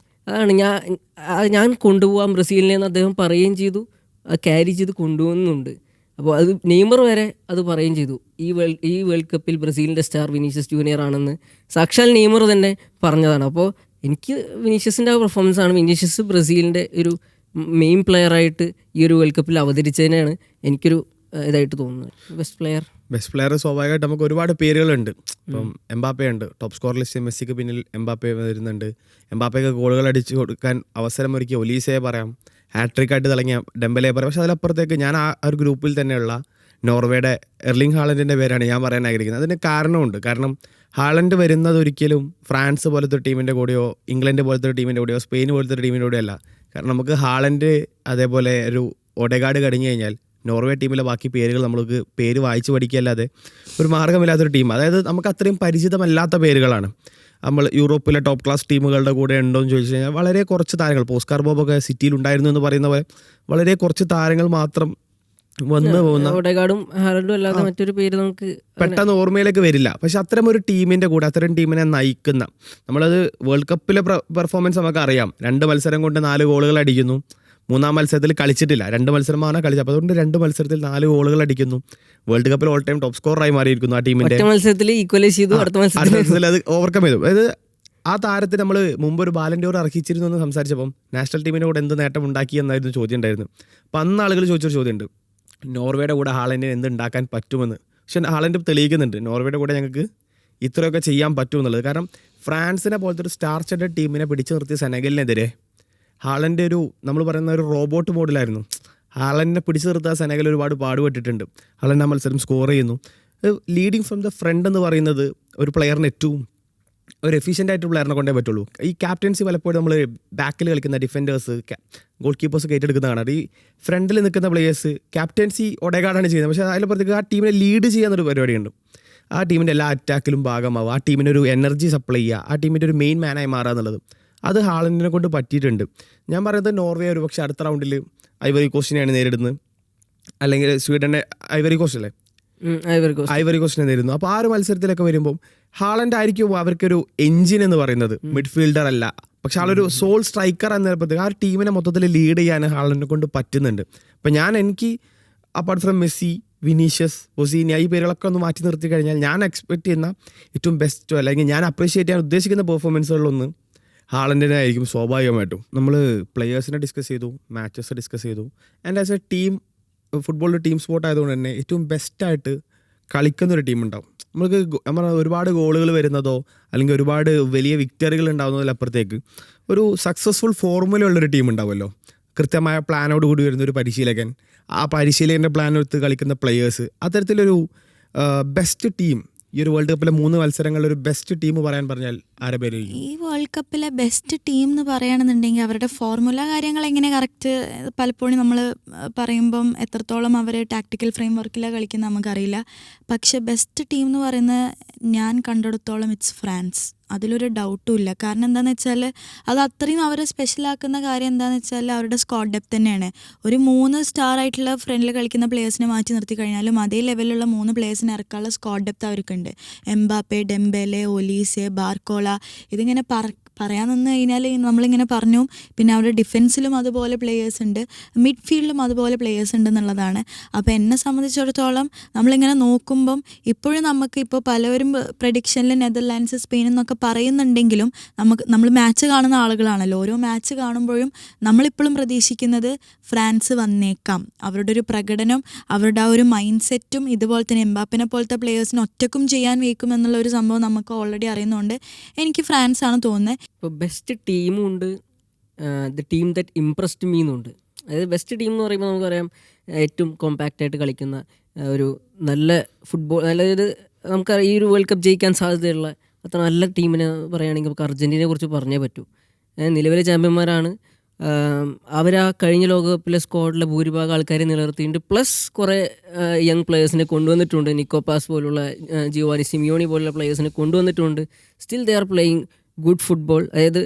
അതാണ് ഞാൻ കൊണ്ടുപോകാം ബ്രസീലിനെ എന്ന് അദ്ദേഹം പറയുകയും ചെയ്തു, അത് ക്യാരി ചെയ്ത് കൊണ്ടുപോകുന്നുണ്ട്. അപ്പോൾ അത് നെയ്മർ വരെ അത് പറയുകയും ചെയ്തു, ഈ വേൾഡ് കപ്പിൽ ബ്രസീലിൻ്റെ സ്റ്റാർ വിനീഷ്യസ് ജൂനിയർ ആണെന്ന് സാക്ഷാൽ നെയ്മർ തന്നെ പറഞ്ഞതാണ്. അപ്പോൾ എനിക്ക് വിനീഷ്യസിൻ്റെ പെർഫോമൻസ് ആണ്, വിനീഷ്യസ് ബ്രസീലിൻ്റെ ഒരു മെയിൻ പ്ലെയറായിട്ട് ഈ ഒരു വേൾഡ് കപ്പിൽ അവതരിച്ചതിനാണ് എനിക്കൊരു ഇതായിട്ട് തോന്നുന്നത്. ബെസ്റ്റ് പ്ലെയർ സ്വാഭാവികമായിട്ട് നമുക്ക് ഒരുപാട് പേരുകളുണ്ട്. ഇപ്പം എംബാപ്പെ ഉണ്ട് ടോപ്പ് സ്കോർ ലിസ്റ്റ്, മെസ്സിക്ക് പിന്നിൽ എംബാപ്പെ വരുന്നുണ്ട്. എംബാപ്പയ്ക്ക് ഗോളുകൾ അടിച്ചു കൊടുക്കാൻ അവസരമൊരുക്കിയ ഒലീസയെ പറയാം, ഹാട്രിക്കായിട്ട് തിളങ്ങിയ ഡെമ്പലെ പറയാം. പക്ഷെ അതിലപ്പുറത്തേക്ക് ഞാൻ ആ ഒരു ഗ്രൂപ്പിൽ തന്നെയുള്ള നോർവേയുടെ എർലിംഗ് ഹാളൻഡിൻ്റെ പേരാണ് ഞാൻ പറയാൻ ആഗ്രഹിക്കുന്നത്. അതിന് കാരണമുണ്ട്. കാരണം ഹാളൻഡ് വരുന്നത് ഒരിക്കലും ഫ്രാൻസ് പോലത്തെ ഒരു ടീമിൻ്റെ കൂടെയോ ഇംഗ്ലണ്ട് പോലത്തെ ഒരു ടീമിൻ്റെ കൂടെയോ സ്പെയിൻ പോലത്തെ ഒരു ടീമിൻ്റെ കൂടെയോ അല്ല. കാരണം നമുക്ക് ഹാളൻഡ് അതേപോലെ ഒരു ഒഡെഗാർഡ് കഴിഞ്ഞ് കഴിഞ്ഞാൽ നോർവേ ടീമിലെ ബാക്കി പേരുകൾ നമ്മൾക്ക് പേര് വായിച്ച് പഠിക്കുകയല്ലാതെ ഒരു മാർഗ്ഗമില്ലാത്തൊരു ടീം. അതായത് നമുക്ക് അത്രയും പരിചിതമല്ലാത്ത പേരുകളാണ്. നമ്മൾ യൂറോപ്പിലെ ടോപ്പ് ക്ലാസ് ടീമുകളുടെ കൂടെ ഉണ്ടോ എന്ന് ചോദിച്ചു കഴിഞ്ഞാൽ വളരെ കുറച്ച് താരങ്ങൾ, ഓസ്കാർ ബോബൊക്കെ സിറ്റിയിൽ ഉണ്ടായിരുന്നു എന്ന് പറയുന്ന പോലെ വളരെ കുറച്ച് താരങ്ങൾ മാത്രം വന്നു പോകുന്ന മറ്റൊരു പേര് നമുക്ക് പെട്ടെന്ന് ഓർമ്മയിലേക്ക് വരില്ല. പക്ഷെ അത്തരം ഒരു ടീമിൻ്റെ കൂടെ അത്തരം ടീമിനെ നയിക്കുന്ന, നമ്മളത് വേൾഡ് കപ്പിലെ പെർഫോമൻസ് നമുക്ക് അറിയാം. 2 മത്സരം കൊണ്ട് 4 ഗോളുകൾ അടിക്കുന്നു. 3-ാം മത്സരത്തിൽ കളിച്ചിട്ടില്ല, 2 മത്സരമാണ് കളിച്ചത്. അപ്പോൾ അതുകൊണ്ട് 2 മത്സരത്തിൽ 4 ഗോളുകൾ അടിക്കുന്നു. വേൾഡ് കപ്പിൽ ഓൾ ടൈം ടോപ്പ് സ്കോറായി മാറിയിരിക്കുന്നു ആ ടീമിൻ്റെ. മത്സരത്തിൽ ഈക്വലൈസ് ചെയ്തു, അടുത്ത മത്സരത്തിൽ അത് ഓവർകം ചെയ്തു. അതായത് ആ താരത്തിന് നമ്മൾ മുമ്പ് ഒരു ബാലൻഡിയോർ അർഹിച്ചിരുന്നു എന്ന് സംസാരിച്ചപ്പം നാഷണൽ ടീമിൻ്റെ കൂടെ എന്ത് നേട്ടം ഉണ്ടാക്കി എന്നായിരുന്നു ചോദ്യം ഉണ്ടായിരുന്നു. അപ്പം അന്ന് ആളുകൾ ചോദിച്ചൊരു ചോദ്യമുണ്ട്, നോർവേയുടെ കൂടെ ഹാളൻഡിന് എന്ത് ഉണ്ടാക്കാൻ പറ്റുമെന്ന്. പക്ഷെ ഹാളൻഡ് തെളിയിക്കുന്നുണ്ട് നോർവേയുടെ കൂടെ ഞങ്ങൾക്ക് ഇത്രയൊക്കെ ചെയ്യാൻ പറ്റുമെന്നുള്ളത്. കാരണം ഫ്രാൻസിനെ പോലത്തെ ഒരു സ്റ്റാർ സ്റ്റഡഡ് ടീമിനെ പിടിച്ചു നിർത്തിയ സെനഗലിനെതിരെ ഹാളൻഡ് ഒരു നമ്മൾ പറയുന്ന ഒരു റോബോട്ട് മോഡലായിരുന്നു. ഹാളൻഡിനെ പിടിച്ചു നിർത്താൻ സെനഗൽ ഒരുപാട് പാടുപെട്ടിട്ടുണ്ട്. ഹാളൻഡ് ആ മത്സരം സ്കോർ ചെയ്യുന്നു. ലീഡിങ് ഫ്രം ദ ഫ്രണ്ട് എന്ന് പറയുന്നത് ഒരു പ്ലെയറിന് ഏറ്റവും ഒരു എഫിഷ്യൻ്റ് ആയിട്ട് പ്ലെയറിനെ കൊണ്ടേ പറ്റുള്ളൂ. ഈ ക്യാപ്റ്റൻസി പലപ്പോഴും നമ്മൾ ബാക്കിൽ കളിക്കുന്ന ഡിഫൻഡേഴ്സ്, ഗോൾ കീപ്പേഴ്സ് ഏറ്റെടുക്കുന്നതാണ്. ഈ ഫ്രണ്ടിൽ നിൽക്കുന്ന പ്ലേയേഴ്സ് ക്യാപ്റ്റൻസി ഒഡേഗാർഡാണ് ചെയ്യുന്നത്. പക്ഷേ അതിലപ്പുറത്തേക്ക് ആ ടീമിനെ ലീഡ് ചെയ്യാന്നൊരു പരിപാടിയുണ്ട്. ആ ടീമിൻ്റെ എല്ലാ അറ്റാക്കിലും ഭാഗമാവുക, ആ ടീമിനൊരു എനർജി സപ്ലൈ ചെയ്യുക, ആ ടീമിൻ്റെ ഒരു മെയിൻ മാനായി മാറുക എന്നുള്ളത് അത് ഹാളൻഡിനെ കൊണ്ട് പറ്റിയിട്ടുണ്ട്. ഞാൻ പറയുന്നത് നോർവേ ഒരു പക്ഷേ അടുത്ത റൗണ്ടിൽ ഐവറി കോസ്റ്റിനെയാണ് നേരിടുന്നത്, അല്ലെങ്കിൽ സ്വീഡൻ്റെ ഐവറി കോസ്റ്റ് അല്ലേ, ഐവറി കോസ്റ്റിനെ നേരിടുന്നു. അപ്പോൾ ആ ഒരു മത്സരത്തിലൊക്കെ വരുമ്പോൾ ഹാളൻഡ് ആയിരിക്കും അവർക്കൊരു എഞ്ചിൻ എന്ന് പറയുന്നത്, മിഡ്ഫീൽഡർ അല്ല. പക്ഷെ ആളൊരു സോൾ സ്ട്രൈക്കർ എന്നപ്പോഴത്തേക്ക് ആ ഒരു ടീമിനെ മൊത്തത്തിൽ ലീഡ് ചെയ്യാൻ ഹാളൻഡിനെ കൊണ്ട് പറ്റുന്നുണ്ട്. അപ്പം എനിക്ക് അപ്പാർട്ട് ഫ്രം മെസ്സി, വിനീഷ്യസ്, ബൊസീനിയ ഈ പേരുകളൊക്കെ ഒന്ന് മാറ്റി നിർത്തി കഴിഞ്ഞാൽ ഞാൻ എക്സ്പെക്ട് ചെയ്യുന്ന ഏറ്റവും ബെസ്റ്റോ അല്ലെങ്കിൽ ഞാൻ അപ്രീഷിയേറ്റ് ചെയ്യാൻ ഉദ്ദേശിക്കുന്ന പെർഫോമൻസുകളിലൊന്ന് ഹാളൻഡിനെ ആയിരിക്കും സ്വാഭാവികമായിട്ടും. നമ്മൾ പ്ലെയേഴ്സിനെ ഡിസ്കസ് ചെയ്തു, മാച്ചസ് ഡിസ്കസ് ചെയ്തു. ആൻഡ് ആസ് എ ടീം, ഫുട്ബോളിൽ ടീം സ്പോർട്ട് ആയതുകൊണ്ട് തന്നെ ഏറ്റവും ബെസ്റ്റായിട്ട് കളിക്കുന്നൊരു ടീം ഉണ്ടാവും. നമ്മൾ ഒരുപാട് ഗോളുകൾ വരുന്നതോ അല്ലെങ്കിൽ ഒരുപാട് വലിയ വിക്ടറികൾ ഉണ്ടാകുന്നതിലപ്പുറത്തേക്ക് ഒരു സക്സസ്ഫുൾ ഫോർമുല ഉള്ളൊരു ടീം ഉണ്ടാവുമല്ലോ. കൃത്യമായ പ്ലാനോട് കൂടി വരുന്ന ഒരു പരിശീലകൻ, ആ പരിശീലകൻ്റെ പ്ലാൻ എടുത്ത് കളിക്കുന്ന പ്ലെയേഴ്സ്, അത്തരത്തിലൊരു ബെസ്റ്റ് ടീം ഈ ഒരു വേൾഡ് കപ്പിലെ 3 മത്സരങ്ങളിൽ ഒരു ബെസ്റ്റ് ടീം പറയാൻ പറഞ്ഞാൽ ആരെ പേര്? ഈ വേൾഡ് കപ്പിലെ ബെസ്റ്റ് ടീം എന്ന് പറയുകയാണെന്നുണ്ടെങ്കിൽ അവരുടെ ഫോർമുല കാര്യങ്ങൾ എങ്ങനെ കറക്റ്റ് പലപ്പോഴും നമ്മൾ പറയുമ്പം എത്രത്തോളം അവർ ടാക്ടിക്കൽ ഫ്രെയിം വർക്കിലാണ് കളിക്കുന്നത് നമുക്കറിയില്ല. പക്ഷെ ബെസ്റ്റ് ടീം എന്ന് പറയുന്നത് ഞാൻ കണ്ടെടുത്തോളം ഇറ്റ്സ് ഫ്രാൻസ്. അതിലൊരു ഡൗട്ടും ഇല്ല. കാരണം എന്താണെന്ന് വെച്ചാൽ അത് അത്രയും അവരെ സ്പെഷ്യലാക്കുന്ന കാര്യം എന്താണെന്ന് വെച്ചാൽ അവരുടെ സ്ക്വാഡ് ഡെപ്ത് തന്നെയാണ്. ഒരു 3 സ്റ്റാർ ആയിട്ടുള്ള ഫ്രണ്ടിൽ കളിക്കുന്ന പ്ലേയേഴ്സിനെ മാറ്റി നിർത്തി കഴിഞ്ഞാലും അതേ ലെവലിലുള്ള 3 പ്ലേയേഴ്സിനെ ഇറക്കാനുള്ള സ്ക്വാഡ് ഡെപ്ത് അവർക്കുണ്ട്. എംബാപ്പെ, ഡെംബെലെ, ഒലീസെ, ബാർക്കോള, ഇതിങ്ങനെ പറയാൻ നിന്ന് കഴിഞ്ഞാൽ നമ്മളിങ്ങനെ പറഞ്ഞു. പിന്നെ അവരുടെ ഡിഫൻസിലും അതുപോലെ പ്ലേയേഴ്സ് ഉണ്ട്, മിഡ്ഫീൽഡിലും അതുപോലെ പ്ലേയേഴ്സ് ഉണ്ട് എന്നുള്ളതാണ്. അപ്പോൾ എന്നെ സംബന്ധിച്ചിടത്തോളം നമ്മളിങ്ങനെ നോക്കുമ്പം ഇപ്പോഴും നമുക്ക് ഇപ്പോൾ പലവരും പ്രഡിക്ഷനിൽ നെതർലാൻഡ്സ്, സ്പെയിൻ എന്നൊക്കെ പറയുന്നുണ്ടെങ്കിലും നമ്മൾ മാച്ച് കാണുന്ന ആളുകളാണല്ലോ. ഓരോ മാച്ച് കാണുമ്പോഴും നമ്മളിപ്പോഴും പ്രതീക്ഷിക്കുന്നത് ഫ്രാൻസ് വന്നേക്കാം. അവരുടെ ഒരു പ്രകടനം, അവരുടെ ആ ഒരു മൈൻഡ് സെറ്റും ഇതുപോലെ തന്നെ എംബാപ്പിനെ പോലത്തെ പ്ലേയേഴ്സിന് ഒറ്റക്കും ചെയ്യാൻ വയ്ക്കും എന്നുള്ള ഒരു സംഭവം നമുക്ക് ഓൾറെഡി അറിയുന്നതുകൊണ്ട് എനിക്ക് ഫ്രാൻസ് ആണ് തോന്നുന്നത്. ഇപ്പോൾ ബെസ്റ്റ് ടീമും ഉണ്ട്, the team that impressed me എന്നുണ്ട്. അതായത് ബെസ്റ്റ് ടീം എന്ന് പറയുമ്പോൾ നമുക്കറിയാം ഏറ്റവും കോമ്പാക്റ്റായിട്ട് കളിക്കുന്ന ഒരു നല്ല ഫുട്ബോൾ, അതായത് നമുക്കറിയാം ഈ ഒരു വേൾഡ് കപ്പ് ജയിക്കാൻ സാധ്യതയുള്ള അത്ര നല്ല ടീമിനെ പറയുകയാണെങ്കിൽ നമുക്ക് അർജൻറ്റീനയെ കുറിച്ച് പറഞ്ഞേ പറ്റൂ. നിലവിലെ ചാമ്പ്യന്മാരാണ്. അവർ ആ കഴിഞ്ഞ ലോകകപ്പിലെ സ്ക്വാഡിലെ ഭൂരിഭാഗം ആൾക്കാരെ നിലനിർത്തിയിട്ടുണ്ട്. പ്ലസ് കുറേ യങ് പ്ലേയേഴ്സിനെ കൊണ്ടുവന്നിട്ടുണ്ട്. നിക്കോ പാസ് പോലുള്ള, ജിയോവാനി സിമിയോണി പോലുള്ള പ്ലേയേഴ്സിനെ കൊണ്ടുവന്നിട്ടുണ്ട്. Still they are playing good football. അതായത്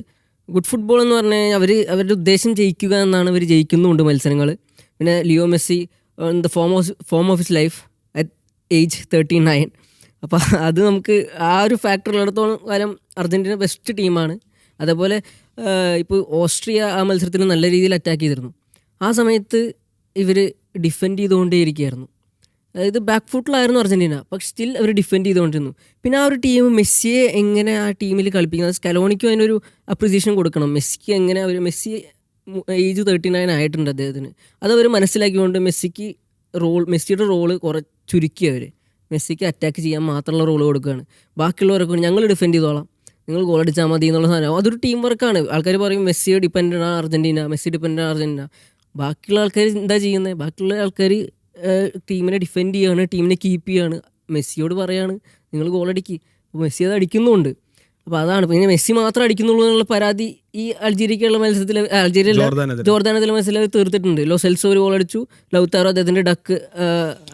ഗുഡ് ഫുട്ബോൾ എന്ന് പറഞ്ഞു കഴിഞ്ഞാൽ അവരുടെ ഉദ്ദേശം ജയിക്കുക എന്നാണ്. അവർ ജയിക്കുന്നുമുണ്ട് മത്സരങ്ങൾ. പിന്നെ Leo Messi in the form of his life at age 39. അപ്പോൾ അത് നമുക്ക് ആ ഒരു ഫാക്ടർ ഉള്ളിടത്തോളം കാലം അർജൻറ്റീന ബെസ്റ്റ് ടീമാണ്. അതേപോലെ ഇപ്പോൾ ഓസ്ട്രിയ ആ മത്സരത്തിൽ നല്ല രീതിയിൽ അറ്റാക്ക് ചെയ്തിരുന്നു. ആ സമയത്ത് ഇവർ ഡിഫെൻഡ് ചെയ്തുകൊണ്ടേയിരിക്കുകയായിരുന്നു. അതായത് ബാക്ക് ഫുട്ടിലായിരുന്നു അർജൻറ്റീന, പക്ഷെ സ്റ്റിൽ അവർ ഡിഫെൻഡ് ചെയ്തുകൊണ്ടിരുന്നു. പിന്നെ ആ ഒരു ടീം മെസ്സിയെ എങ്ങനെ ആ ടീമിൽ കളിപ്പിക്കുന്നത്, സ്കലോണിക്കും അതിനൊരു അപ്രിസിയേഷൻ കൊടുക്കണം. മെസ്സിക്ക് എങ്ങനെ മെസ്സി ഏജ് 39 ആയിട്ടുണ്ട് അദ്ദേഹത്തിന്. അതവർ മനസ്സിലാക്കിക്കൊണ്ട് മെസ്സിയുടെ റോള് ചുരുക്കി അവർ മെസ്സിക്ക് അറ്റാക്ക് ചെയ്യാൻ മാത്രമുള്ള റോള് കൊടുക്കുകയാണ്. ബാക്കിയുള്ളവരൊക്കെ ഞങ്ങൾ ഡിഫെൻഡ് ചെയ്തോളാം, നിങ്ങൾ ഗോൾ അടിച്ചാൽ മതി എന്നുള്ള സാധനം. അതൊരു ടീം വർക്കാണ്. ആൾക്കാർ പറയും മെസ്സിയെ ഡിപ്പെൻഡൻ്റ് ആണ് അർജൻറ്റീന, മെസ്സി ഡിപ്പെൻഡൻ്റ് ആണ് അർജൻറ്റീന. ബാക്കിയുള്ള ആൾക്കാർ എന്താ ചെയ്യുന്നത്? ബാക്കിയുള്ള ആൾക്കാർ ടീമിനെ ഡിഫെൻഡ് ചെയ്യുകയാണ്, ടീമിനെ കീപ്പ് ചെയ്യുകയാണ്. മെസ്സിയോട് പറയാണ് നിങ്ങൾ ഗോൾ അടിക്കുക. അപ്പോൾ മെസ്സി അത് അടിക്കുന്നുമുണ്ട്. അപ്പോൾ അതാണ്. പിന്നെ മെസ്സി മാത്രം അടിക്കുന്നുള്ളൂ എന്നുള്ള പരാതി ഈ അൾജീരിയക്കുള്ള മത്സരത്തിൽ, ജോർദാനത്തിലെ മത്സരത്തിൽ തീർത്തിട്ടുണ്ട്. ലോ സെൽസോ ഒരു ഗോൾ അടിച്ചു, ലൗതാറോ അദ്ദേഹത്തിൻ്റെ ഡക്ക്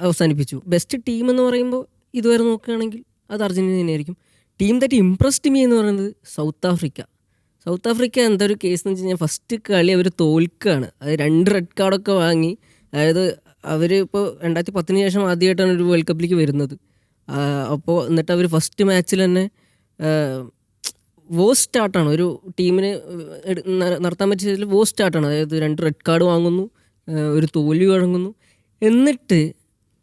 അവസാനിപ്പിച്ചു. ബെസ്റ്റ് ടീം എന്ന് പറയുമ്പോൾ ഇതുവരെ നോക്കുകയാണെങ്കിൽ അത് അർജൻറ്റീന തന്നെയായിരിക്കും. ടീം ദറ്റ് ഇംപ്രസ്ഡ് മീ എന്ന് പറയുന്നത് സൗത്ത് ആഫ്രിക്ക. എന്താ ഒരു കേസ് എന്ന് വെച്ച് കഴിഞ്ഞാൽ ഫസ്റ്റ് കളി അവർ തോൽക്കുകയാണ്. അത് 2 റെഡ് കാർഡൊക്കെ വാങ്ങി. അതായത് അവർ ഇപ്പോൾ 2010 ശേഷം ആദ്യമായിട്ടാണ് ഒരു വേൾഡ് കപ്പിലേക്ക് വരുന്നത്. അപ്പോൾ എന്നിട്ട് അവർ ഫസ്റ്റ് മാച്ചിൽ തന്നെ വോസ്റ്റ് സ്റ്റാർട്ടാണ്. ഒരു ടീമിന് നടത്താൻ പറ്റിയതിൽ വോസ്റ്റ് സ്റ്റാർട്ടാണ്. അതായത് 2 റെഡ് കാർഡ് വാങ്ങുന്നു, ഒരു തോൽവി വഴങ്ങുന്നു. എന്നിട്ട്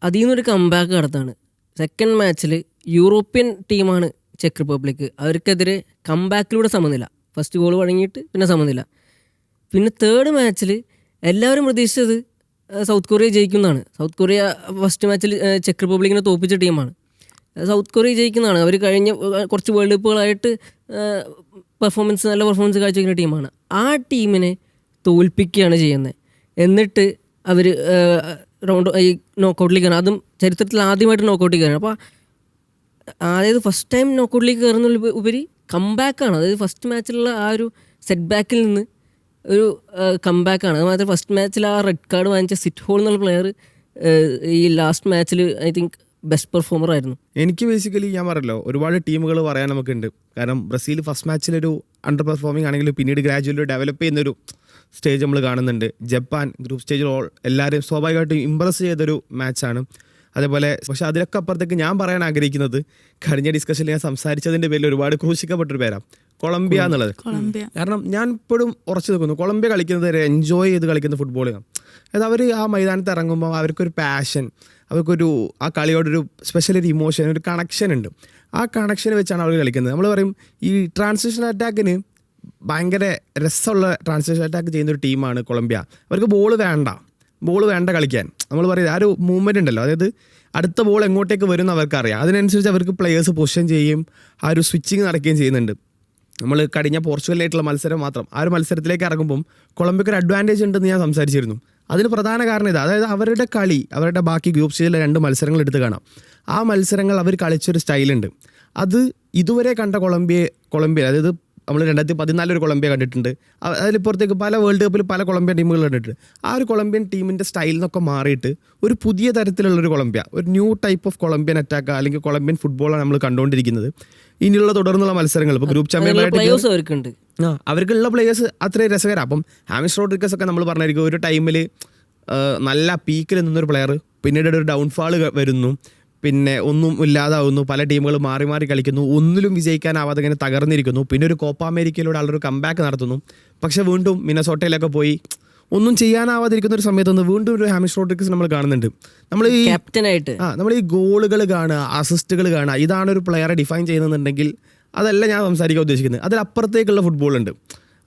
അതിൽ നിന്നൊരു കംബാക്ക് നടത്താണ്. സെക്കൻഡ് മാച്ചിൽ യൂറോപ്യൻ ടീമാണ് ചെക്ക് റിപ്പബ്ലിക്. അവർക്കെതിരെ കംബാക്കിലൂടെ സമനില. ഫസ്റ്റ് ഗോൾ വഴങ്ങിയിട്ട് പിന്നെ സമനില. പിന്നെ തേർഡ് മാച്ചിൽ എല്ലാവരും പ്രതീക്ഷിച്ചത് സൗത്ത് കൊറിയ ജയിക്കുന്നതാണ്. സൗത്ത് കൊറിയ ഫസ്റ്റ് മാച്ചിൽ ചെക്ക് റിപ്പബ്ലിക്കിനെ തോൽപ്പിച്ച ടീമാണ്. South Korea ജയിക്കുന്നതാണ്. അവർ കഴിഞ്ഞ കുറച്ച് വേൾഡ് കപ്പുകളായിട്ട് നല്ല പെർഫോമൻസ് കാഴ്ചവെക്കുന്ന ടീമാണ്. ആ ടീമിനെ തോൽപ്പിക്കുകയാണ് ചെയ്യുന്നത്. എന്നിട്ട് അവർ ഈ നോക്കൗട്ടിലേക്ക് കയറണം. അതും ചരിത്രത്തിൽ ആദ്യമായിട്ട് നോക്കൗട്ടിൽ കയറണം. അപ്പോൾ അതായത് ഫസ്റ്റ് ടൈം നോക്കൗട്ടിലേക്ക് കയറുന്ന ഉപരി കംബാക്കാണ്. അതായത് ഫസ്റ്റ് മാച്ചിലുള്ള ആ ഒരു സെറ്റ് ബാക്കിൽ നിന്ന് ഒരു കംബാക്കാണ്. അത് മാത്രം ഫസ്റ്റ് മാച്ചിൽ ആ റെഡ് കാർഡ് വാങ്ങിച്ച സിറ്റ് ഹോൾ എന്നുള്ള പ്ലെയർ ഈ ലാസ്റ്റ് മാച്ചിൽ ഐ തിങ്ക് ബെസ്റ്റ് പെർഫോമർ ആയിരുന്നു. എനിക്ക് ബേസിക്കലി ഞാൻ പറയല്ലോ ഒരുപാട് ടീമുകൾ പറയാൻ നമുക്കുണ്ട്. കാരണം ബ്രസീൽ ഫസ്റ്റ് മാച്ചിലൊരു അണ്ടർ പെർഫോമിംഗ് ആണെങ്കിലും പിന്നീട് ഗ്രാജുവലി ഡെവലപ്പ് ചെയ്യുന്നൊരു സ്റ്റേജ് നമ്മൾ കാണുന്നുണ്ട്. ജപ്പാൻ ഗ്രൂപ്പ് സ്റ്റേജിൽ എല്ലാവരും സ്വാഭാവികമായിട്ടും ഇമ്പ്രസ് ചെയ്തൊരു മാച്ചാണ്. അതേപോലെ പക്ഷേ അതിലൊക്കെ അപ്പുറത്തേക്ക് ഞാൻ പറയാൻ ആഗ്രഹിക്കുന്നത് കഴിഞ്ഞ ഡിസ്കഷനിൽ ഞാൻ സംസാരിച്ചതിൻ്റെ പേരിൽ ഒരുപാട് ക്രൂശിക്കപ്പെട്ടൊരു പേരാണ് കൊളംബിയ എന്നുള്ളത്. കാരണം ഞാൻ ഇപ്പോഴും ഉറച്ചു നിൽക്കുന്നു കൊളംബിയ കളിക്കുന്നത് ഒരു എൻജോയ് ചെയ്ത് കളിക്കുന്ന ഫുട്ബോളാണ്. അതായത് അവർ ആ മൈതാനത്ത് ഇറങ്ങുമ്പോൾ അവർക്കൊരു പാഷൻ, അവർക്കൊരു ആ കളിയോടൊരു സ്പെഷ്യൽ ഒരു ഇമോഷൻ, ഒരു കണക്ഷൻ ഉണ്ട്. ആ കണക്ഷൻ വെച്ചാണ് അവർ കളിക്കുന്നത്. നമ്മൾ പറയും ഈ ട്രാൻസിഷൻ അറ്റാക്കിന് ഭയങ്കര രസമുള്ള ട്രാൻസിഷൻ അറ്റാക്ക് ചെയ്യുന്നൊരു ടീമാണ് കൊളംബിയ. അവർക്ക് ബോൾ വേണ്ട കളിക്കാൻ. നമ്മൾ പറയുന്നത് ആ ഒരു മൂവ്മെൻ്റ് ഉണ്ടല്ലോ, അതായത് അടുത്ത ബോൾ എങ്ങോട്ടേക്ക് വരുമെന്ന് അവർക്കറിയാം. അതിനനുസരിച്ച് അവർക്ക് പ്ലെയേഴ്സ് പൊസിഷൻ ചെയ്യും, ആ ഒരു സ്വിച്ചിങ് നടക്കുകയും ചെയ്യുന്നുണ്ട്. നമ്മൾ കഴിഞ്ഞ പോർച്ചുഗലായിട്ടുള്ള മത്സരം മാത്രം ആ ഒരു മത്സരത്തിലേക്ക് ഇറങ്ങുമ്പം കൊളംബിയക്ക് ഒരു അഡ്വാൻറ്റേജ് ഉണ്ടെന്ന് ഞാൻ സംസാരിച്ചിരുന്നു. അതിന് പ്രധാന കാരണം ഇതാ, അതായത് അവരുടെ ബാക്കി ഗ്രൂപ്പ് സ്റ്റേജിലെ 2 മത്സരങ്ങൾ എടുത്ത് കാണാം. ആ മത്സരങ്ങൾ അവർ കളിച്ചൊരു സ്റ്റൈലുണ്ട്. അത് ഇതുവരെ കണ്ട കൊളംബിയ അതായത് നമ്മൾ 2014 ഒരു കൊളംബിയ കണ്ടിട്ടുണ്ട്. അതിലിപ്പുറത്തേക്ക് പല വേൾഡ് കപ്പിൽ പല കൊളംബിയൻ ടീമുകൾ കണ്ടിട്ടുണ്ട്. ആ ഒരു കൊളംബിയൻ ടീമിൻ്റെ സ്റ്റൈലിൽ നിന്നൊക്കെ മാറിയിട്ട് ഒരു പുതിയ തരത്തിലുള്ളൊരു കൊളംബിയ, ഒരു new type of Colombian attack അല്ലെങ്കിൽ കൊളംബിയൻ ഫുട്ബോളാണ് നമ്മൾ കണ്ടുകൊണ്ടിരിക്കുന്നത്. ഇനിയുള്ള തുടർന്നുള്ള മത്സരങ്ങൾ ഇപ്പോൾ ഗ്രൂപ്പ് ചാമ്പ്യൻമാരായിട്ട് അവർക്കുള്ള പ്ലേയേഴ്സ് അത്രയും രസകരമാണ്. അപ്പം ഹാമിസ് റോഡ്രിഗസ് ഒക്കെ നമ്മൾ പറഞ്ഞിരിക്കും ഒരു ടൈമിൽ നല്ല പീക്കിൽ നിന്നൊരു പ്ലെയർ, പിന്നീട് ഒരു ഡൗൺഫാൾ വരുന്നു, പിന്നെ ഒന്നും ഇല്ലാതാവുന്നു, പല ടീമുകൾ മാറി മാറി കളിക്കുന്നു, ഒന്നിലും വിജയിക്കാനാവാതെ ഇങ്ങനെ തകർന്നിരിക്കുന്നു. പിന്നെ ഒരു കോപ്പ അമേരിക്കയിലൂടെ ആളൊരു കംബാക്ക് നടത്തുന്നു. പക്ഷേ വീണ്ടും മിനസോട്ടയിലൊക്കെ പോയി ഒന്നും ചെയ്യാനാവാതിരിക്കുന്ന ഒരു സമയത്തൊന്ന് വീണ്ടും ഒരു ഹാമിസ് റോഡ്രിഗസ് നമ്മൾ കാണുന്നുണ്ട്. നമ്മൾ ഈ ക്യാപ്റ്റനായിട്ട് നമ്മൾ ഈ ഗോളുകൾ കാണുക, അസിസ്റ്റുകൾ കാണുക, ഇതാണ് ഒരു പ്ലെയറെ ഡിഫൈൻ ചെയ്യുന്നുണ്ടെങ്കിൽ അതല്ല ഞാൻ സംസാരിക്കാൻ ഉദ്ദേശിക്കുന്നത്. അതിലപ്പുറത്തേക്കുള്ള ഫുട്ബോളുണ്ട്.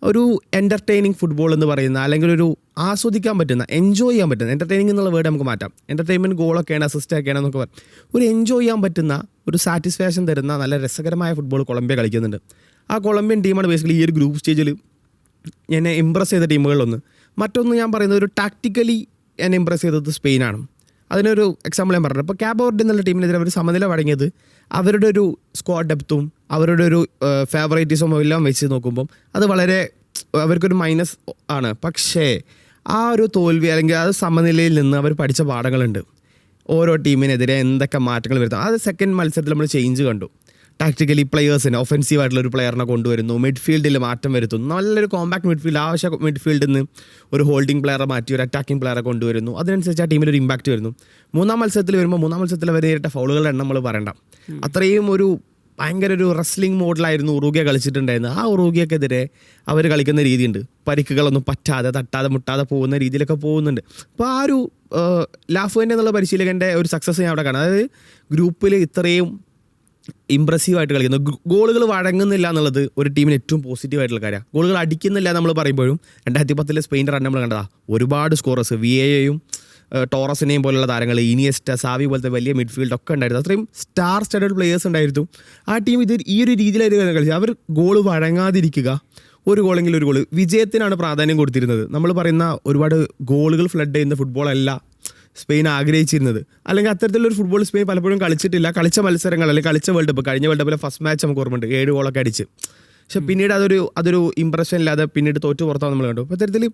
ഒരു എൻ്റർടൈനിങ് ഫുട്ബോൾ എന്ന് പറയുന്ന, അല്ലെങ്കിൽ ഒരു ആസ്വദിക്കാൻ പറ്റുന്ന, എൻജോയ് ചെയ്യാൻ പറ്റുന്ന, എൻ്റർടൈനിങ് എന്നുള്ള വേർഡ് നമുക്ക് മാറ്റാം. എൻ്റർടൈൻമെൻറ്റ് ഗോളൊക്കെയാണ്, അസിസ്റ്റൊക്കെയാണ് എന്നൊക്കെ പറയും. ഒരു എൻജോയ് ചെയ്യാൻ പറ്റുന്ന, ഒരു സാറ്റിസ്ഫാക്ഷൻ തരുന്ന നല്ല രസകരമായ ഫുട്ബോൾ കൊളംബിയ കളിക്കുന്നുണ്ട്. ആ കൊളംബിയൻ ടീമാണ് ബേസിക്കലി ഈ ഒരു ഗ്രൂപ്പ് സ്റ്റേജിൽ എന്നെ ഇമ്പ്രസ് ചെയ്ത ടീമുകളിലൊന്ന്. മറ്റൊന്ന് ഞാൻ പറയുന്നത് ഒരു ടാക്ടിക്കലി എന്നെ ഇമ്പ്രസ് ചെയ്തത് സ്പെയിനാണ്. അതിനൊരു എക്സാമ്പിൾ ഞാൻ പറഞ്ഞത്, ഇപ്പോൾ കാബോ വെർഡെ എന്നുള്ള ടീമിനെതിരെ അവർ സമനില വഴങ്ങിയത് അവരുടെ ഒരു സ്ക്വാഡ് ഡെപ്തും അവരുടെ ഒരു ഫേവറേറ്റിസും എല്ലാം വെച്ച് നോക്കുമ്പം അത് വളരെ അവർക്കൊരു മൈനസ് ആണ്. പക്ഷേ ആ ഒരു തോൽവി അല്ലെങ്കിൽ ആ സമനിലയിൽ നിന്ന് അവർ പഠിച്ച പാഠങ്ങളുണ്ട്. ഓരോ ടീമിനെതിരെ എന്തൊക്കെ മാറ്റങ്ങൾ വരുത്താം. അത് സെക്കൻഡ് മത്സരത്തിൽ നമ്മൾ ചേഞ്ച് കണ്ടു. ടാക്ടിക്കലി പ്ലെയേഴ്സിന് ഒഫൻസീവായിട്ടുള്ളൊരു പ്ലെയറിനെ കൊണ്ടുവരുന്നു, മിഡ്ഫീൽഡിൽ മാറ്റം വരുത്തുന്നു, നല്ലൊരു കോമ്പാക്ട് മിഡ്ഫീൽഡ്, ആവശ്യ മിഡ്ഫീൽഡിൽ നിന്ന് ഒരു ഹോൾഡിംഗ് പ്ലെയറെ മാറ്റി ഒരു അറ്റാക്കിംഗ് പ്ലെയറെ കൊണ്ടുവരുന്നു. അതിനനുസരിച്ച് ആ ടീമിലൊരു ഇമ്പാക്റ്റ് വരുന്നു. മൂന്നാം മത്സരത്തിൽ അവർ നേരിട്ട ഫൗളുകളുടെ എണ്ണം നമ്മൾ പറയണ്ട. അത്രയും ഒരു ഭയങ്കര ഒരു റെസ്ലിംഗ് മോഡിലായിരുന്നു ഉറുഗ്വ കളിച്ചിട്ടുണ്ടായിരുന്നത്. ആ ഉറുഗ്വയ്ക്കെതിരെ അവർ കളിക്കുന്ന രീതിയുണ്ട്. പരിക്കുകളൊന്നും പറ്റാതെ തട്ടാതെ മുട്ടാതെ പോകുന്ന രീതിയിലൊക്കെ പോകുന്നുണ്ട്. അപ്പോൾ ആ ഒരു ലാഫുവിൻ്റെ എന്നുള്ള പരിശീലകൻ്റെ ഒരു സക്സസ് ഞാൻ അവിടെ കാണാം. അതായത് ഗ്രൂപ്പിൽ ഇത്രയും ഇമ്പ്രസീവായിട്ട് കളിക്കുന്നു. ഗോളുകൾ വഴങ്ങുന്നില്ല എന്നുള്ളത് ഒരു ടീമിന് ഏറ്റവും പോസിറ്റീവായിട്ടുള്ള കാര്യമാണ്. ഗോളുകൾ അടിക്കുന്നില്ല നമ്മൾ പറയുമ്പോഴും 2010 സ്പെയിൻ്റെ റൺ നമ്മൾ കണ്ടതാണ്. ഒരുപാട് സ്കോറേഴ്സ്, വിയയും ടോറസിനെയും പോലുള്ള താരങ്ങൾ, ഇനിയസ്റ്റ, സാവി പോലത്തെ വലിയ മിഡ്ഫീൽഡ് ഒക്കെ ഉണ്ടായിരുന്നു. അത്രയും സ്റ്റാർ സ്റ്റഡഡ് പ്ലേയേഴ്സ് ഉണ്ടായിരുന്നു. ആ ടീം ഈ ഒരു രീതിയിലായിരുന്നു കളിച്ചത്. അവർ ഗോൾ വഴങ്ങാതിരിക്കുക, ഒരു ഗോളെങ്കിലും ഒരു ഗോൾ, വിജയത്തിനാണ് പ്രാധാന്യം കൊടുത്തിരുന്നത്. നമ്മൾ പറയുന്ന ഒരുപാട് ഗോളുകൾ ഫ്ലഡ് ചെയ്യുന്ന ഫുട്ബോളല്ല സ്പെയിൻ ആഗ്രഹിച്ചിരുന്നത്. അല്ലെങ്കിൽ അത്തരത്തിലൊരു ഫുട്ബോൾ സ്പെയിൻ പലപ്പോഴും കളിച്ചിട്ടില്ല. കളിച്ച മത്സരങ്ങൾ അല്ലെങ്കിൽ കളിച്ച വേൾഡ് കപ്പ്, കഴിഞ്ഞ വേൾഡ് കപ്പിലെ ഫസ്റ്റ് മാച്ച് നമുക്ക് ഓർമ്മയുണ്ട്, 7 ഗോളൊക്കെ അടിച്ച്. പക്ഷെ പിന്നീട് അതൊരു ഇമ്പ്രഷൻ ഇല്ലാതെ പിന്നീട് തോറ്റു പുറത്താൻ നമ്മൾ കണ്ടു. അപ്പോൾ അത്തരത്തിൽ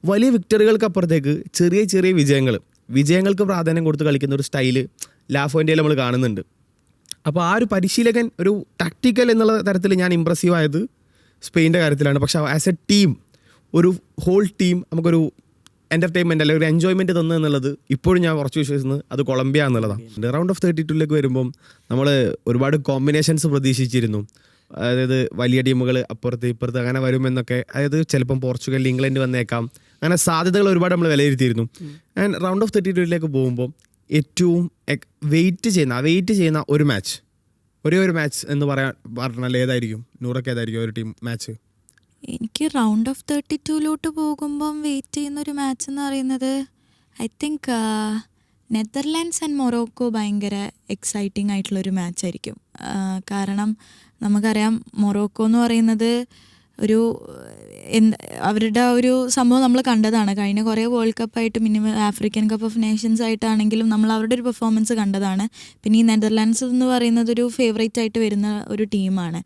വലിയ വിക്ടറികൾക്ക് അപ്പുറത്തേക്ക് ചെറിയ ചെറിയ വിജയങ്ങൾക്ക് പ്രാധാന്യം കൊടുത്ത് കളിക്കുന്ന ഒരു സ്റ്റൈല് ലാഫോൻ്റെയിൽ നമ്മൾ കാണുന്നുണ്ട്. അപ്പോൾ ആ ഒരു പരിശീലകൻ ഒരു ടാക്ടിക്കൽ എന്നുള്ള തരത്തിൽ ഞാൻ ഇമ്പ്രസീവായത് സ്പെയിൻ്റെ കാര്യത്തിലാണ്. പക്ഷേ ആസ് എ ടീം, ഒരു ഹോൾ ടീം നമുക്കൊരു എൻ്റർടൈൻമെൻറ്റ് അല്ലെങ്കിൽ ഒരു എൻജോയ്മെൻറ്റ് തന്നു എന്നുള്ളത് ഇപ്പോഴും ഞാൻ കുറച്ച് വിശ്വസിക്കുന്നത് അത് കൊളംബിയ എന്നുള്ളതാണ്. റൗണ്ട് ഓഫ് 32 വരുമ്പം നമ്മൾ ഒരുപാട് കോമ്പിനേഷൻസ് പ്രതീക്ഷിച്ചിരുന്നു. അതായത് വലിയ ടീമുകൾ അപ്പുറത്ത് ഇപ്പുറത്ത് അങ്ങനെ വരുമെന്നൊക്കെ. അതായത് ചിലപ്പം പോർച്ചുഗൽ, ഇംഗ്ലണ്ട് വന്നേക്കാം, അങ്ങനെ സാധ്യതകൾ ഒരുപാട് നമ്മൾ വിലയിരുത്തിയിരുന്നു. ആൻഡ് റൗണ്ട് ഓഫ് 32 പോകുമ്പോൾ ഏറ്റവും വെയിറ്റ് ചെയ്യുന്ന ഒരു മാച്ച്, ഒരേ ഒരു മാച്ച് എന്ന് പറഞ്ഞാൽ ഏതായിരിക്കും? നൂറൊക്കെ ഏതായിരിക്കും ഒരു ടീം മാച്ച്? എനിക്ക് റൗണ്ട് ഓഫ് 32 പോകുമ്പം വെയിറ്റ് ചെയ്യുന്നൊരു മാച്ച് എന്ന് പറയുന്നത് I think Netherlands and Morocco ഭയങ്കര എക്സൈറ്റിംഗ് ആയിട്ടുള്ളൊരു മാച്ചായിരിക്കും. കാരണം നമുക്കറിയാം മൊറോക്കോ എന്ന് പറയുന്നത് ഒരു അവരുടെ ആ ഒരു സംഭവം നമ്മൾ കണ്ടതാണ് കഴിഞ്ഞ കുറേ വേൾഡ് കപ്പായിട്ട് minimum African cup of nations ആയിട്ടാണെങ്കിലും നമ്മൾ അവരുടെ ഒരു പെർഫോമൻസ് കണ്ടതാണ്. പിന്നെ ഈ നെതർലാൻഡ്സ് എന്ന് പറയുന്നത് ഒരു ഫേവറേറ്റ് ആയിട്ട് വരുന്ന ഒരു ടീമാണ്.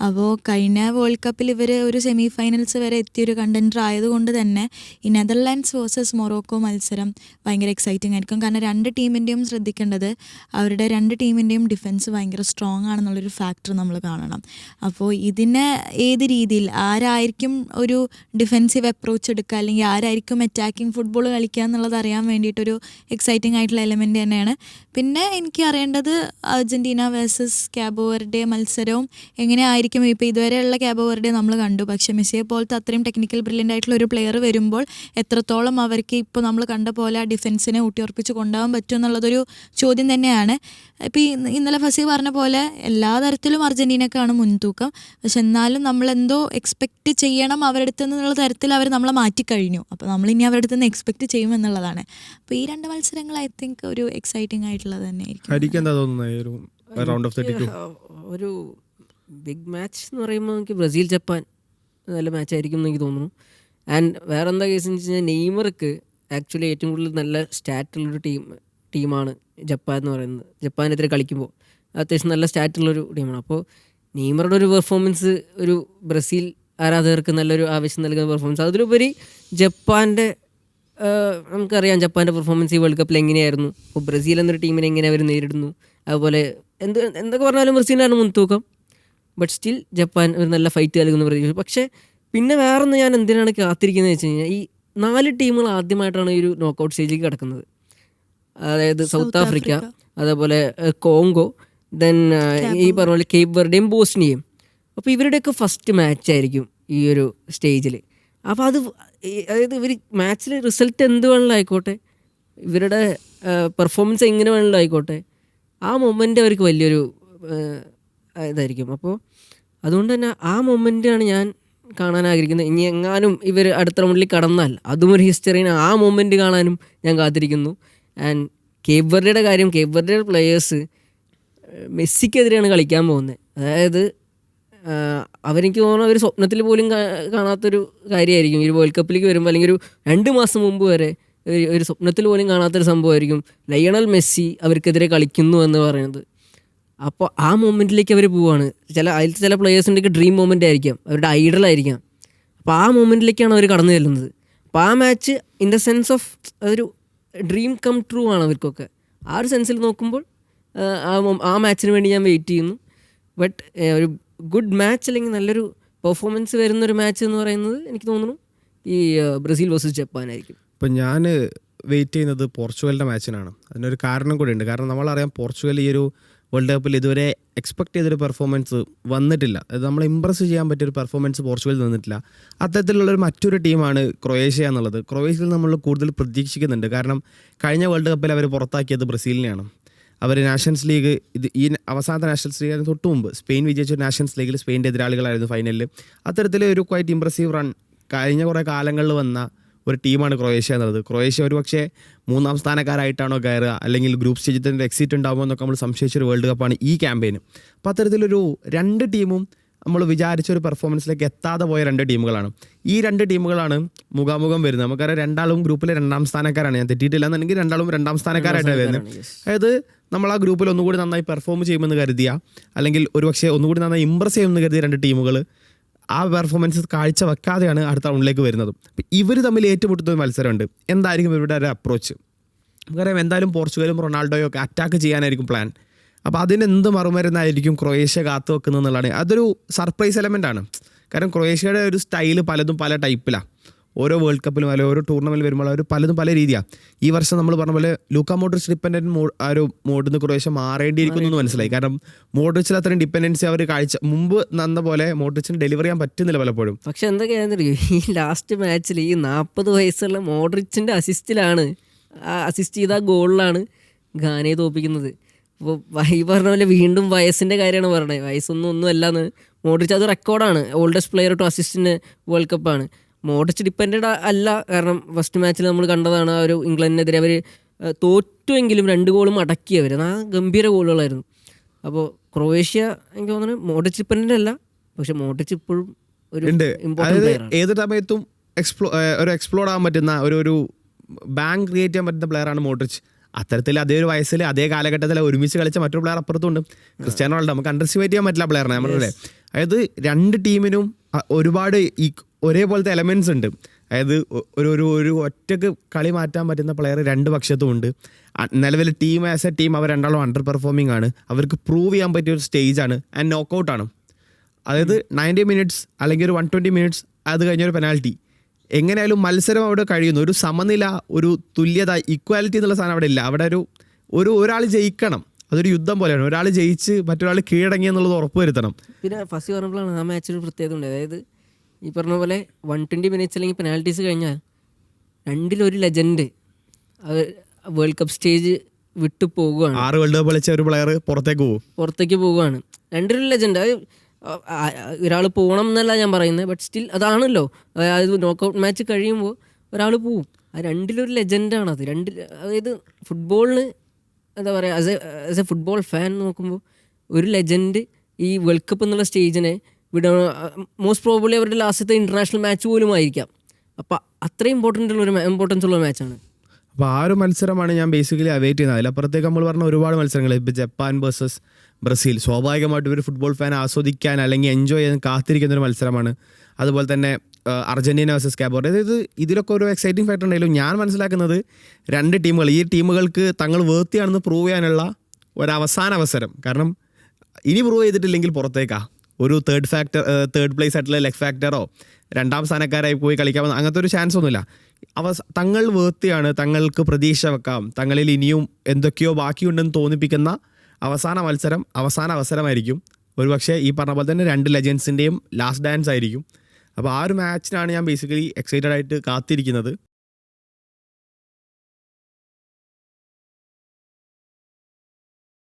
അപ്പോൾ കഴിഞ്ഞ വേൾഡ് കപ്പിൽ ഇവർ ഒരു സെമി ഫൈനൽസ് വരെ എത്തിയൊരു കണ്ടൻറ്റർ ആയതുകൊണ്ട് തന്നെ ഈ നെതർലാൻഡ്സ് വേഴ്സസ് മൊറോക്കോ മത്സരം ഭയങ്കര എക്സൈറ്റിംഗ് ആയിരിക്കും. കാരണം രണ്ട് ടീമിൻ്റെയും ശ്രദ്ധിക്കേണ്ടത് അവരുടെ രണ്ട് ടീമിൻ്റെയും ഡിഫൻസ് ഭയങ്കര സ്ട്രോങ് ആണെന്നുള്ളൊരു ഫാക്ടർ നമ്മൾ കാണണം. അപ്പോൾ ഇതിനെ ഏത് രീതിയിൽ ആരായിരിക്കും ഒരു ഡിഫെൻസീവ് അപ്രോച്ച് എടുക്കുക അല്ലെങ്കിൽ ആരായിരിക്കും അറ്റാക്കിംഗ് ഫുട്ബോൾ കളിക്കുക എന്നുള്ളത് അറിയാൻ വേണ്ടിയിട്ടൊരു എക്സൈറ്റിംഗ് ആയിട്ടുള്ള എലമെൻ്റ് തന്നെയാണ്. പിന്നെ എനിക്ക് അറിയേണ്ടത് അർജൻറ്റീന വേഴ്സസ് കാബോ വെർഡെ മത്സരവും എങ്ങനെയായിരിക്കും. ഇപ്പോൾ ഇതുവരെയുള്ള കാബോ വെർഡെ നമ്മൾ കണ്ടു, പക്ഷേ മെസ്സിയെ പോലത്തെ അത്രയും ടെക്നിക്കൽ ബ്രില്യൻ്റ് ആയിട്ടുള്ള ഒരു പ്ലെയർ വരുമ്പോൾ എത്രത്തോളം അവർക്ക് ഇപ്പോൾ നമ്മൾ കണ്ട പോലെ ആ ഡിഫെൻസിനെ ഊട്ടിയുറപ്പിച്ച് കൊണ്ടുപോകാൻ പറ്റും എന്നുള്ളതൊരു ചോദ്യം തന്നെയാണ്. ഇപ്പോൾ ഇന്നലെ ഫസി പറഞ്ഞ പോലെ എല്ലാ തരത്തിലും അർജൻറ്റീനക്കാണ് മുൻതൂക്കം. പക്ഷെ എന്നാലും നമ്മളെന്തോ എക്സ്പെക്റ്റ് ചെയ്യണം അവരുടെ അടുത്ത് നിന്നുള്ള തരത്തിൽ അവർ നമ്മളെ മാറ്റിക്കഴിഞ്ഞു. അപ്പോൾ നമ്മളിനി അവരുടെ അടുത്ത് നിന്ന് എക്സ്പെക്റ്റ് ചെയ്യുമെന്നുള്ളതാണ്. അപ്പോൾ ഈ രണ്ട് മത്സരങ്ങൾ ഐ തിങ്ക് ഒരു എക്സൈറ്റിംഗ് ആയിട്ടുള്ളത് തന്നെയായിരിക്കും. ഒരു ബിഗ് മാച്ച് എന്ന് പറയുമ്പോൾ എനിക്ക് ബ്രസീൽ ജപ്പാൻ നല്ല മാച്ചായിരിക്കും എന്ന് എനിക്ക് തോന്നുന്നു. ആൻഡ് വേറെ എന്താ കേസ് എന്ന് വെച്ച് കഴിഞ്ഞാൽ നെയ്മർക്ക് ആക്ച്വലി ഏറ്റവും കൂടുതൽ നല്ല സ്റ്റാറ്റുള്ളൊരു ടീമാണ് ജപ്പാൻ എന്ന് പറയുന്നത്. ജപ്പാനെതിരെ കളിക്കുമ്പോൾ അത്യാവശ്യം നല്ല സ്റ്റാറ്റുള്ളൊരു ടീമാണ്. അപ്പോൾ നെയ്മറുടെ ഒരു പെർഫോമൻസ് ഒരു ബ്രസീൽ ആരാധകർക്ക് നല്ലൊരു ആവേശം നൽകുന്ന പെർഫോമൻസ്. അതിലുപരി ജപ്പാൻ്റെ നമുക്കറിയാം ജപ്പാൻ്റെ പെർഫോമൻസ് ഈ വേൾഡ് കപ്പിൽ എങ്ങനെയായിരുന്നു. അപ്പോൾ ബ്രസീൽ എന്നൊരു ടീമിനെ എങ്ങനെ അവർ നേരിടുന്നു. അതുപോലെ എന്തൊക്കെ പറഞ്ഞാലും ബ്രസീലിനാണ് മുൻതൂക്കം. ബട്ട് സ്റ്റിൽ ജപ്പാൻ ഒരു നല്ല ഫൈറ്റ് നൽകുന്ന പ്രതീക്ഷ. പക്ഷേ പിന്നെ വേറൊന്ന് ഞാൻ എന്തിനാണ് കാത്തിരിക്കുന്നത് വെച്ച് കഴിഞ്ഞാൽ ഈ 4 ടീമുകൾ ആദ്യമായിട്ടാണ് ഈ ഒരു നോക്കൗട്ട് സ്റ്റേജിലേക്ക് കിടക്കുന്നത്. അതായത് സൗത്ത് ആഫ്രിക്ക, അതേപോലെ കോങ്കോ, ദെൻ ഈ പറഞ്ഞ പോലെ കേപ്പ് വെർഡയും ബോസ്നിയയും. അപ്പോൾ ഇവരുടെയൊക്കെ ഫസ്റ്റ് മാച്ചായിരിക്കും ഈ ഒരു സ്റ്റേജിൽ. അപ്പോൾ അതായത് ഇവർ മാച്ചിൽ റിസൾട്ട് എന്ത് വേണമെങ്കിലും ആയിക്കോട്ടെ, ഇവരുടെ പെർഫോമൻസ് എങ്ങനെ വേണമെങ്കിലും ആയിക്കോട്ടെ, ആ മൊമെൻ്റ് അവർക്ക് വലിയൊരു ഇതായിരിക്കും. അപ്പോൾ അതുകൊണ്ട് തന്നെ ആ മൊമെൻ്റാണ് ഞാൻ കാണാൻ ആഗ്രഹിക്കുന്നത്. ഇനി എങ്ങാനും ഇവർ അടുത്ത റൗണ്ടിൽ കടന്നാൽ അതും ഒരു ഹിസ്റ്ററിന് ആ മൊമെൻ്റ് കാണാനും ഞാൻ കാത്തിരിക്കുന്നു. ആൻഡ് കേപ്പ് വെർഡയുടെ കാര്യം, കേപ്പ് വെർഡയുടെ പ്ലെയേഴ്സ് മെസ്സിക്കെതിരെയാണ് കളിക്കാൻ പോകുന്നത്. അതായത് അവരെനിക്ക് തോന്നുന്നു അവർ സ്വപ്നത്തിൽ പോലും കാണാത്തൊരു കാര്യമായിരിക്കും. ഈ വേൾഡ് കപ്പിലേക്ക് വരുമ്പോൾ അല്ലെങ്കിൽ ഒരു 2 മാസം മുമ്പ് വരെ ഒരു സ്വപ്നത്തിൽ പോലും കാണാത്തൊരു സംഭവമായിരിക്കും ലയണൽ മെസ്സി അവർക്കെതിരെ കളിക്കുന്നു എന്ന് പറയുന്നത്. അപ്പോൾ ആ മൊമെൻറ്റിലേക്ക് അവർ പോവുകയാണ്. അതിലത്തെ ചില പ്ലെയേഴ്സിൻ്റെയൊക്കെ ഡ്രീം മൊമെൻ്റ് ആയിരിക്കാം, അവരുടെ ഐഡലായിരിക്കാം. അപ്പോൾ ആ മൊമെൻറ്റിലേക്കാണ് അവർ കടന്നു ചെല്ലുന്നത്. അപ്പോൾ ആ match in the sense of അതൊരു ഡ്രീം കം ട്രൂ ആണ് അവർക്കൊക്കെ. ആ ഒരു സെൻസിൽ നോക്കുമ്പോൾ ആ മാച്ചിന് വേണ്ടി ഞാൻ വെയിറ്റ് ചെയ്യുന്നു. ബട്ട് ഒരു ഗുഡ് മാച്ച് അല്ലെങ്കിൽ നല്ലൊരു പെർഫോമൻസ് വരുന്നൊരു മാച്ച് എന്ന് പറയുന്നത് എനിക്ക് തോന്നുന്നു ഈ ബ്രസീൽ വേഴ്സസ് ജപ്പാൻ ആയിരിക്കും. ഇപ്പം ഞാൻ വെയിറ്റ് ചെയ്യുന്നത് പോർച്ചുഗലിൻ്റെ മാച്ചിനാണ്. അതിനൊരു കാരണം കൂടി ഉണ്ട്. കാരണം നമ്മളറിയാം പോർച്ചുഗൽ ഈ ഒരു വേൾഡ് കപ്പിൽ ഇതുവരെ എക്സ്പെക്ട് ചെയ്തൊരു പെർഫോമൻസ് വന്നിട്ടില്ല. അത് നമ്മൾ ഇമ്പ്രസ് ചെയ്യാൻ പറ്റിയൊരു പെർഫോമൻസ് പോർച്ചുഗലിൽ വന്നിട്ടില്ല. അത്തരത്തിലുള്ളൊരു മറ്റൊരു ടീമാണ് ക്രൊയേഷ്യ എന്നുള്ളത്. ക്രൊയേഷ്യയിൽ നമ്മൾ കൂടുതൽ പ്രതീക്ഷിക്കുന്നുണ്ട്. കാരണം കഴിഞ്ഞ വേൾഡ് കപ്പിൽ അവർ പുറത്താക്കിയത് ബ്രസീലിനെയാണ്. അവർ നാഷൻസ് ലീഗ് ഈ അവസാനത്തെ നാഷൻസ് ലീഗ് തൊട്ട് മുമ്പ് സ്പെയിൻ വിജയിച്ച നാഷൻസ് ലീഗിൽ സ്പെയിൻ്റെ എതിരാളികളായിരുന്നു ഫൈനലിൽ. അത്തരത്തിൽ ഒരു ക്വൈറ്റ് ഇമ്പ്രസീവ് റൺ കഴിഞ്ഞ കുറേ കാലങ്ങളിൽ വന്ന ഒരു ടീമാണ് ക്രൊയേഷ്യ എന്നുള്ളത്. ക്രൊയേഷ്യ ഒരു പക്ഷേ 3ാം സ്ഥാനക്കാരായിട്ടാണോ കയറുക അല്ലെങ്കിൽ ഗ്രൂപ്പ് സ്റ്റേജിൽ തന്നെ എക്സിറ്റ് ഉണ്ടാകുമോ എന്നൊക്കെ നമ്മൾ സംശയിച്ചൊരു വേൾഡ് കപ്പാണ് ഈ ക്യാമ്പയിന്. അപ്പോൾ അത്തരത്തിലൊരു 2 ടീമും നമ്മൾ വിചാരിച്ചൊരു പെർഫോമൻസിലേക്ക് എത്താതെ പോയ 2 ടീമുകളാണ്. ഈ 2 ടീമുകളാണ് മുഖാമുഖം വരുന്നത്. നമുക്കറിയാം രണ്ടാളും ഗ്രൂപ്പിലെ 2ാം സ്ഥാനക്കാരാണ്. ഞാൻ തെറ്റിയിട്ടില്ല എന്നുണ്ടെങ്കിൽ രണ്ടാളും 2ാം സ്ഥാനക്കാരായിട്ടാണ് വരുന്നത്. അതായത് നമ്മൾ ആ ഗ്രൂപ്പിൽ ഒന്നുകൂടി നന്നായി പെർഫോം ചെയ്യുമെന്ന് കരുതിയ അല്ലെങ്കിൽ ഒരുപക്ഷെ ഒന്നുകൂടി നന്നായി ഇമ്പ്രസ് ചെയ്യുമെന്ന് കരുതിയ 2 ടീമുകൾ ആ പെർഫോമൻസ് കാഴ്ച വെക്കാതെയാണ് അടുത്ത റൗണ്ടിലേക്ക് വരുന്നത്. അപ്പം ഇവർ തമ്മിൽ ഏറ്റുമുട്ടുന്ന ഒരു മത്സരമുണ്ട്. എന്തായിരിക്കും ഇവരുടെ ഒരു അപ്രോച്ച്? നമുക്കറിയാം എന്തായാലും പോർച്ചുഗലും റൊണാൾഡോയും ഒക്കെ അറ്റാക്ക് ചെയ്യാനായിരിക്കും പ്ലാൻ. അപ്പോൾ അതിന് എന്ത് മറുമരുന്നായിരിക്കും ക്രൊയേഷ്യ കാത്തു വെക്കുന്നത് എന്നുള്ളതാണ്. അതൊരു സർപ്രൈസ് എലമെൻ്റാണ്. കാരണം ക്രൊയേഷ്യയുടെ ഒരു സ്റ്റൈല് പലതും പല ടൈപ്പിലാണ്. ഓരോ വേൾഡ് കപ്പിലും അല്ലെങ്കിൽ ഓരോ ടൂർണമെൻറ്റിൽ വരുമ്പോൾ അവർ പലതും പല രീതിയാണ്. ഈ വർഷം നമ്മൾ പറഞ്ഞ പോലെ ലൂക്ക മോഡ്രിച്ച് ഡിപ്പെൻഡൻറ്റ് ആ ഒരു മോഡിൽ നിന്ന് ക്രൊയേഷ്യ മാറേണ്ടിയിരിക്കുന്നു എന്ന് മനസ്സിലായി. കാരണം മോഡ്രിച്ചിൽ അത്രയും ഡിപ്പെൻഡൻസി അവർ മുമ്പ് നന്ന പോലെ മോഡ്രിച്ചിന് ഡെലിവർ ചെയ്യാൻ പറ്റുന്നില്ല പലപ്പോഴും. പക്ഷെ എന്തൊക്കെയാണെന്നറിയോ, ഈ ലാസ്റ്റ് മാച്ചിൽ ഈ 40 വയസ്സുള്ള മോഡ്രിച്ചിൻ്റെ അസിസ്റ്റിലാണ്, ആ അസിസ്റ്റ് ചെയ്ത ഗോളിലാണ് ഘാനയെ തോൽപ്പിക്കുന്നത്. അപ്പോൾ ഈ പറഞ്ഞ പോലെ വീണ്ടും വയസ്സിൻ്റെ കാര്യമാണ് പറഞ്ഞത്. ഒന്നും അല്ലാന്ന് മോഡ്രിച്ച് അത് റെക്കോർഡാണ്. ഓൾഡസ്റ്റ് പ്ലെയർ ടു അസിസ്റ്റിന് വേൾഡ് കപ്പാണ്. മോഡ്രിച്ച് ഡിപ്പെൻഡഡ് അല്ല. കാരണം ഫസ്റ്റ് മാച്ചിൽ നമ്മൾ കണ്ടതാണ് ആ ഒരു ഇംഗ്ലണ്ടിനെതിരെ അവർ തോറ്റുവെങ്കിലും 2 ഗോളും അടക്കിയവർ. ആ ഗംഭീര ഗോളുകളായിരുന്നു. അപ്പോൾ ക്രൊയേഷ്യ എനിക്ക് തോന്നുന്നത് മോഡ്രിച്ച് ഡിപ്പെൻഡൻ്റ് അല്ല, പക്ഷെ മോഡ്രിച്ച് ഇപ്പോഴും ഒരു ഉണ്ട്. ഇമ്പോർട്ടൻറ്റ് അതായത് പ്ലെയർ ആണ്. ഏത് സമയത്തും ഒരു എക്സ്പ്ലോഡ് ആകാൻ പറ്റുന്ന ഒരു ബാങ്ക് ക്രിയേറ്റ് ചെയ്യാൻ പറ്റുന്ന പ്ലെയറാണ് മോഡ്രിച്ച്. അത്തരത്തിൽ അതേ ഒരു വയസ്സിൽ അതേ കാലഘട്ടത്തിൽ ഒരുമിച്ച് കളിച്ച മറ്റൊരു പ്ലെയർ അപ്പുറത്തുണ്ട്, ക്രിസ്ത്യാനോ റൊണാൾഡോ. നമുക്ക് അണ്ടർസ്റ്റിമേറ്റ് ചെയ്യാൻ പറ്റില്ല പ്ലെയറിനെ നമ്മുടെ. അതായത് രണ്ട് ടീമിനും ഒരുപാട് ഒരേപോലത്തെ എലമെൻസ് ഉണ്ട്. അതായത് ഒരു ഒറ്റക്ക് കളി മാറ്റാൻ പറ്റുന്ന പ്ലെയർ രണ്ട് പക്ഷത്തും ഉണ്ട്. നിലവിൽ ടീം ആസ് എ ടീം അവർ രണ്ടാളും അണ്ടർ പെർഫോമിംഗ് ആണ്. അവർക്ക് പ്രൂവ് ചെയ്യാൻ പറ്റിയ ഒരു സ്റ്റേജാണ് ആൻഡ് നോക്കൗട്ടാണ്. അതായത് 90 മിനിറ്റ്സ് അല്ലെങ്കിൽ ഒരു 120 മിനിറ്റ്സ്, അത് കഴിഞ്ഞൊരു പെനാൽറ്റി. എങ്ങനെയായാലും മത്സരം അവിടെ കഴിയുന്നു. ഒരു സമനില, ഒരു തുല്യത, ഈക്വാലിറ്റി എന്നുള്ള സാധനം അവിടെ ഇല്ല. അവിടെ ഒരാൾ ജയിക്കണം. അതൊരു യുദ്ധം പോലെയാണ്. ഒരാൾ ജയിച്ച് മറ്റൊരാൾ കീഴടങ്ങി എന്നുള്ളത് ഉറപ്പുവരുത്തണം. പിന്നെ ഫസ്റ്റ് പറഞ്ഞപ്പോഴാണ് ആ മാച്ചിൽ പ്രത്യേകത ഉണ്ട്. അതായത് ഈ പറഞ്ഞ പോലെ 120 മിനിറ്റ്സ് അല്ലെങ്കിൽ പെനാൽറ്റീസ് കഴിഞ്ഞാൽ രണ്ടിലൊരു ലെജൻഡ് വേൾഡ് കപ്പ് സ്റ്റേജ് വിട്ടു പോകുകയാണ്. 6 വേൾഡ് കപ്പ് കളിച്ച ഒരു പ്ലെയർ പുറത്തേക്ക് പോവുകയാണ്. രണ്ടിലൊരു ലെജൻഡ്. ഒരാൾ പോകണം എന്നല്ല ഞാൻ പറയുന്നത്, ബട്ട് സ്റ്റിൽ അതാണല്ലോ. അതായത് നോക്കൗട്ട് മാച്ച് കഴിയുമ്പോൾ ഒരാൾ പോവും. ആ രണ്ടിലൊരു ലെജൻഡാണ് അത്. അതായത് ഫുട്ബോളിന് എന്താ പറയുക, ആസ് എ ഫുട്ബോൾ ഫാൻ നോക്കുമ്പോൾ ഒരു ലെജൻഡ് ഈ വേൾഡ് കപ്പ് എന്നുള്ള സ്റ്റേജിനെ മോസ്റ്റ് പ്രോബബ്ലി അവരുടെ ലാസ്റ്റത്തെ ഇൻ്റർനാഷണൽ മാച്ച് പോലും ആയിരിക്കാം. അപ്പം അത്രയും ഇമ്പോർട്ടൻസ് ഉള്ള മാച്ചാണ്. അപ്പോൾ ആ ഒരു മത്സരമാണ് ഞാൻ ബേസിക്കലി അവൈറ്റ് ചെയ്യുന്നത്. അതിലപ്പുറത്തേക്ക് നമ്മൾ പറഞ്ഞ ഒരുപാട് മത്സരങ്ങൾ, ഇപ്പോൾ ജപ്പാൻ വേഴ്സസ് ബ്രസീൽ, സ്വാഭാവികമായിട്ടും ഒരു ഫുട്ബോൾ ഫാൻ ആസ്വദിക്കാൻ അല്ലെങ്കിൽ എൻജോയ് ചെയ്യാൻ കാത്തിരിക്കുന്ന ഒരു മത്സരമാണ്. അതുപോലെ തന്നെ അർജൻറ്റീന വേഴ്സസ് കാബോർഡെ. അതായത് ഇതിലൊക്കെ ഒരു എക്സൈറ്റിംഗ് ഫാക്ടർ ഉണ്ടെങ്കിലും ഞാൻ മനസ്സിലാക്കുന്നത് രണ്ട് ടീമുകൾ, ഈ ടീമുകൾക്ക് തങ്ങൾ വേർത്തിയാണെന്ന് പ്രൂവ് ചെയ്യാനുള്ള ഒരവസാന അവസരം. കാരണം ഇനി പ്രൂവ് ചെയ്തിട്ടില്ലെങ്കിൽ പുറത്തേക്കാ. ഒരു തേർഡ് പ്ലേസ് ആയിട്ടുള്ള ലെഗ് ഫാക്ടറോ രണ്ടാം സ്ഥാനക്കാരായി പോയി കളിക്കാമെന്ന് അങ്ങനത്തെ ഒരു ചാൻസ് ഒന്നുമില്ല. തങ്ങൾ വേർത്തിയാണ്, തങ്ങൾക്ക് പ്രതീക്ഷ വെക്കാം, തങ്ങളിൽ ഇനിയും എന്തൊക്കെയോ ബാക്കിയുണ്ടെന്ന് തോന്നിപ്പിക്കുന്ന അവസാന അവസരമായിരിക്കും. ഒരുപക്ഷെ ഈ പറഞ്ഞ പോലെ തന്നെ രണ്ട് ലെജൻസിൻ്റെയും ലാസ്റ്റ് ഡാൻസ് ആയിരിക്കും. അപ്പോൾ ആ ഒരു മാച്ചിനാണ് ഞാൻ ബേസിക്കലി എക്സൈറ്റഡ് ആയിട്ട് കാത്തിരിക്കുന്നത്.